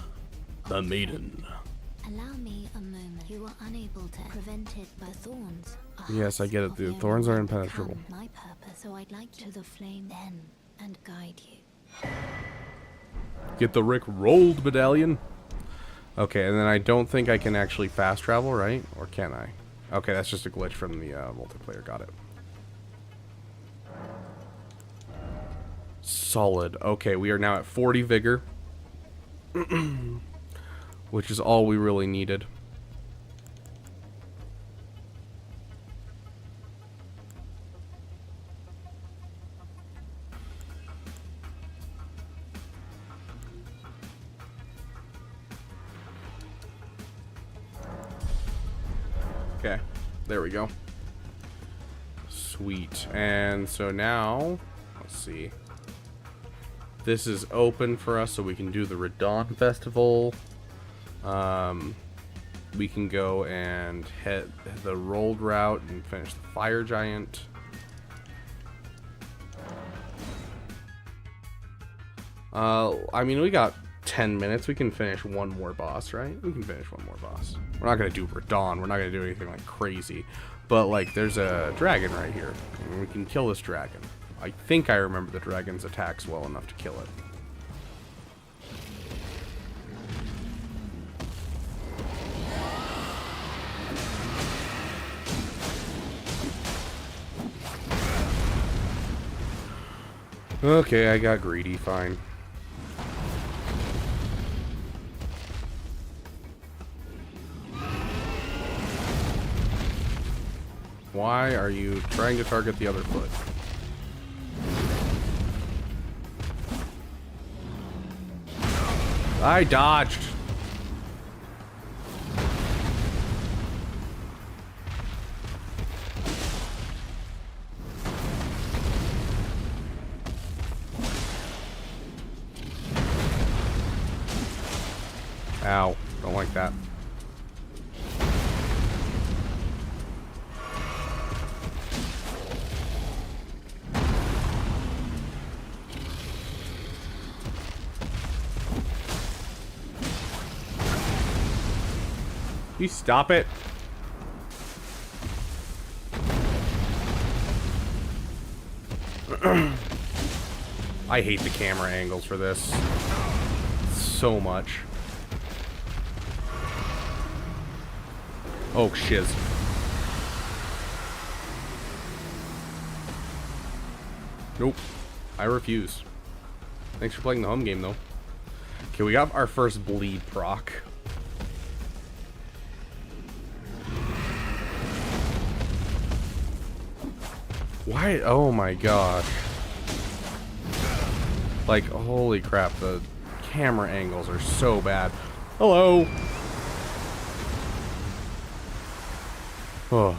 the maiden. Allow me a moment. You were unable to prevent it by thorns. Yes, I get it, dude. Thorns are impenetrable. My purpose, so I'd like to the flame then and guide you. Get the Rick rolled medallion. Okay, and then I don't think I can actually fast travel, right? Or can I? Okay, that's just a glitch from the multiplayer. Got it. Solid. Okay, we are now at 40 vigor. Which is all we really needed. Okay, there we go. Sweet. And so now, let's see. This is open for us, so we can do the Radon Festival. We can go and hit the rolled route and finish the Fire Giant. I mean, we got 10 minutes. We can finish one more boss, right? We can finish one more boss. We're not going to do Radon. We're not going to do anything like crazy. But, like, there's a dragon right here. And we can kill this dragon. I think I remember the dragon's attacks well enough to kill it. Okay, I got greedy, fine. Why are you trying to target the other foot? I dodged. Ow, don't like that. You stop it. I hate the camera angles for this so much. Oh, shiz. Nope. I refuse. Thanks for playing the home game, though. Okay, we got our first bleed proc. Why? Oh my gosh. Like, holy crap, the camera angles are so bad. Hello! Oh.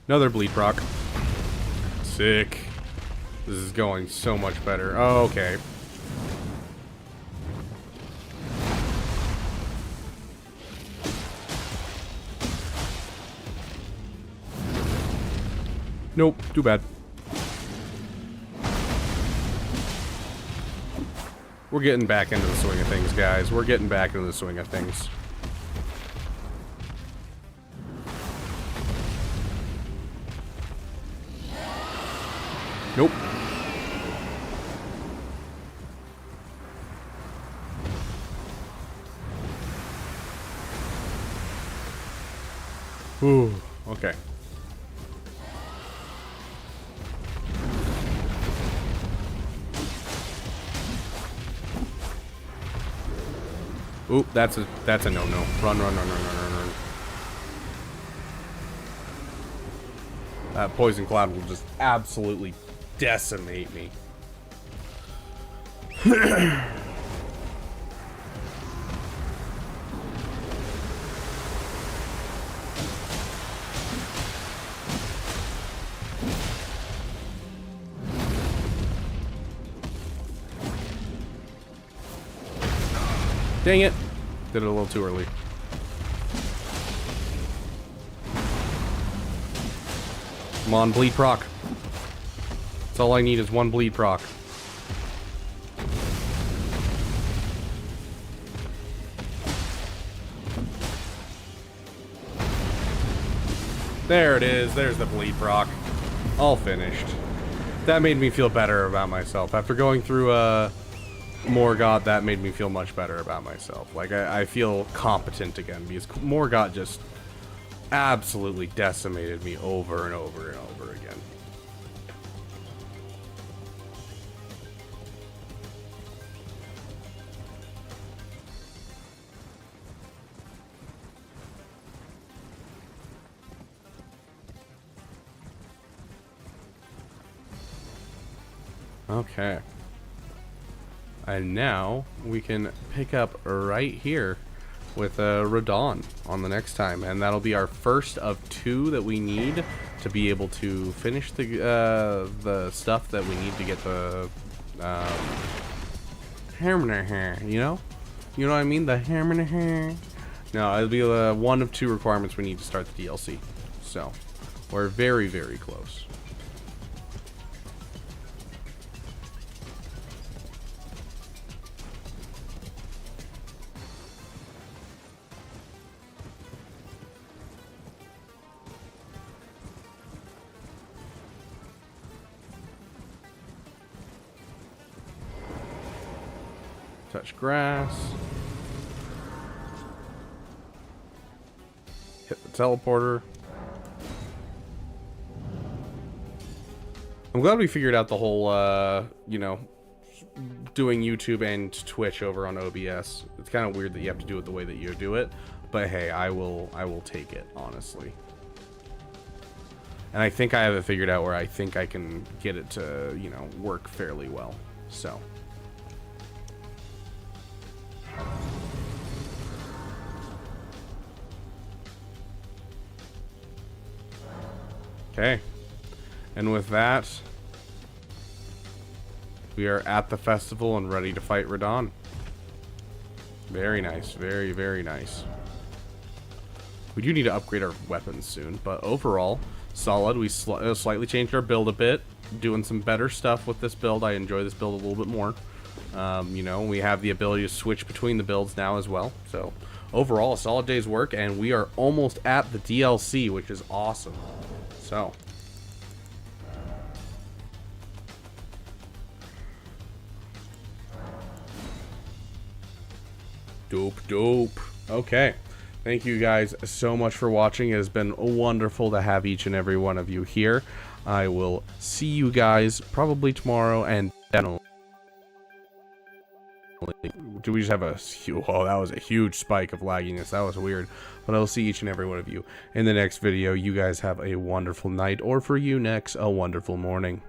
Another bleed proc. Sick. This is going so much better. Oh, okay. Nope, too bad. We're getting back into the swing of things, guys. We're getting back into the swing of things. Nope. Ooh, okay. Oop, that's a no-no. Run, run, run, run, run, run, run. That poison cloud will just absolutely decimate me. Dang it. Did it a little too early. Come on, bleed proc. That's all I need is one bleed proc. There it is. There's the bleed proc. All finished. That made me feel better about myself. After going through Morgott, that made me feel much better about myself. Like, I feel competent again, because Morgott just absolutely decimated me over and over and over again. Okay. And now we can pick up right here with Radon on the next time, and that'll be our first of 2 that we need to be able to finish the stuff that we need to get the hair, you know what I mean, the hair. No, it'll be 1 of 2 requirements we need to start the DLC, so we're very, very close. touch grass. Hit the teleporter. I'm glad we figured out the whole, you know, doing YouTube and Twitch over on OBS. It's kind of weird that you have to do it the way that you do it, but hey, I will take it, honestly. And I think I have it figured out where I think I can get it to, you know, work fairly well. So. Okay. And with that, we are at the festival and ready to fight Radon. Very nice. Very, very nice. We do need to upgrade our weapons soon, but overall, solid. We slightly changed our build a bit, doing some better stuff with this build. I enjoy this build a little bit more. You know, we have the ability to switch between the builds now as well. So overall, a solid day's work, and we are almost at the DLC, which is awesome. So. Dope. Okay. Thank you guys so much for watching. It has been wonderful to have each and every one of you here. I will see you guys probably tomorrow, and definitely. Do we just have a... Oh, that was a huge spike of lagginess. That was weird. But I'll see each and every one of you in the next video. You guys have a wonderful night, or for you next, a wonderful morning.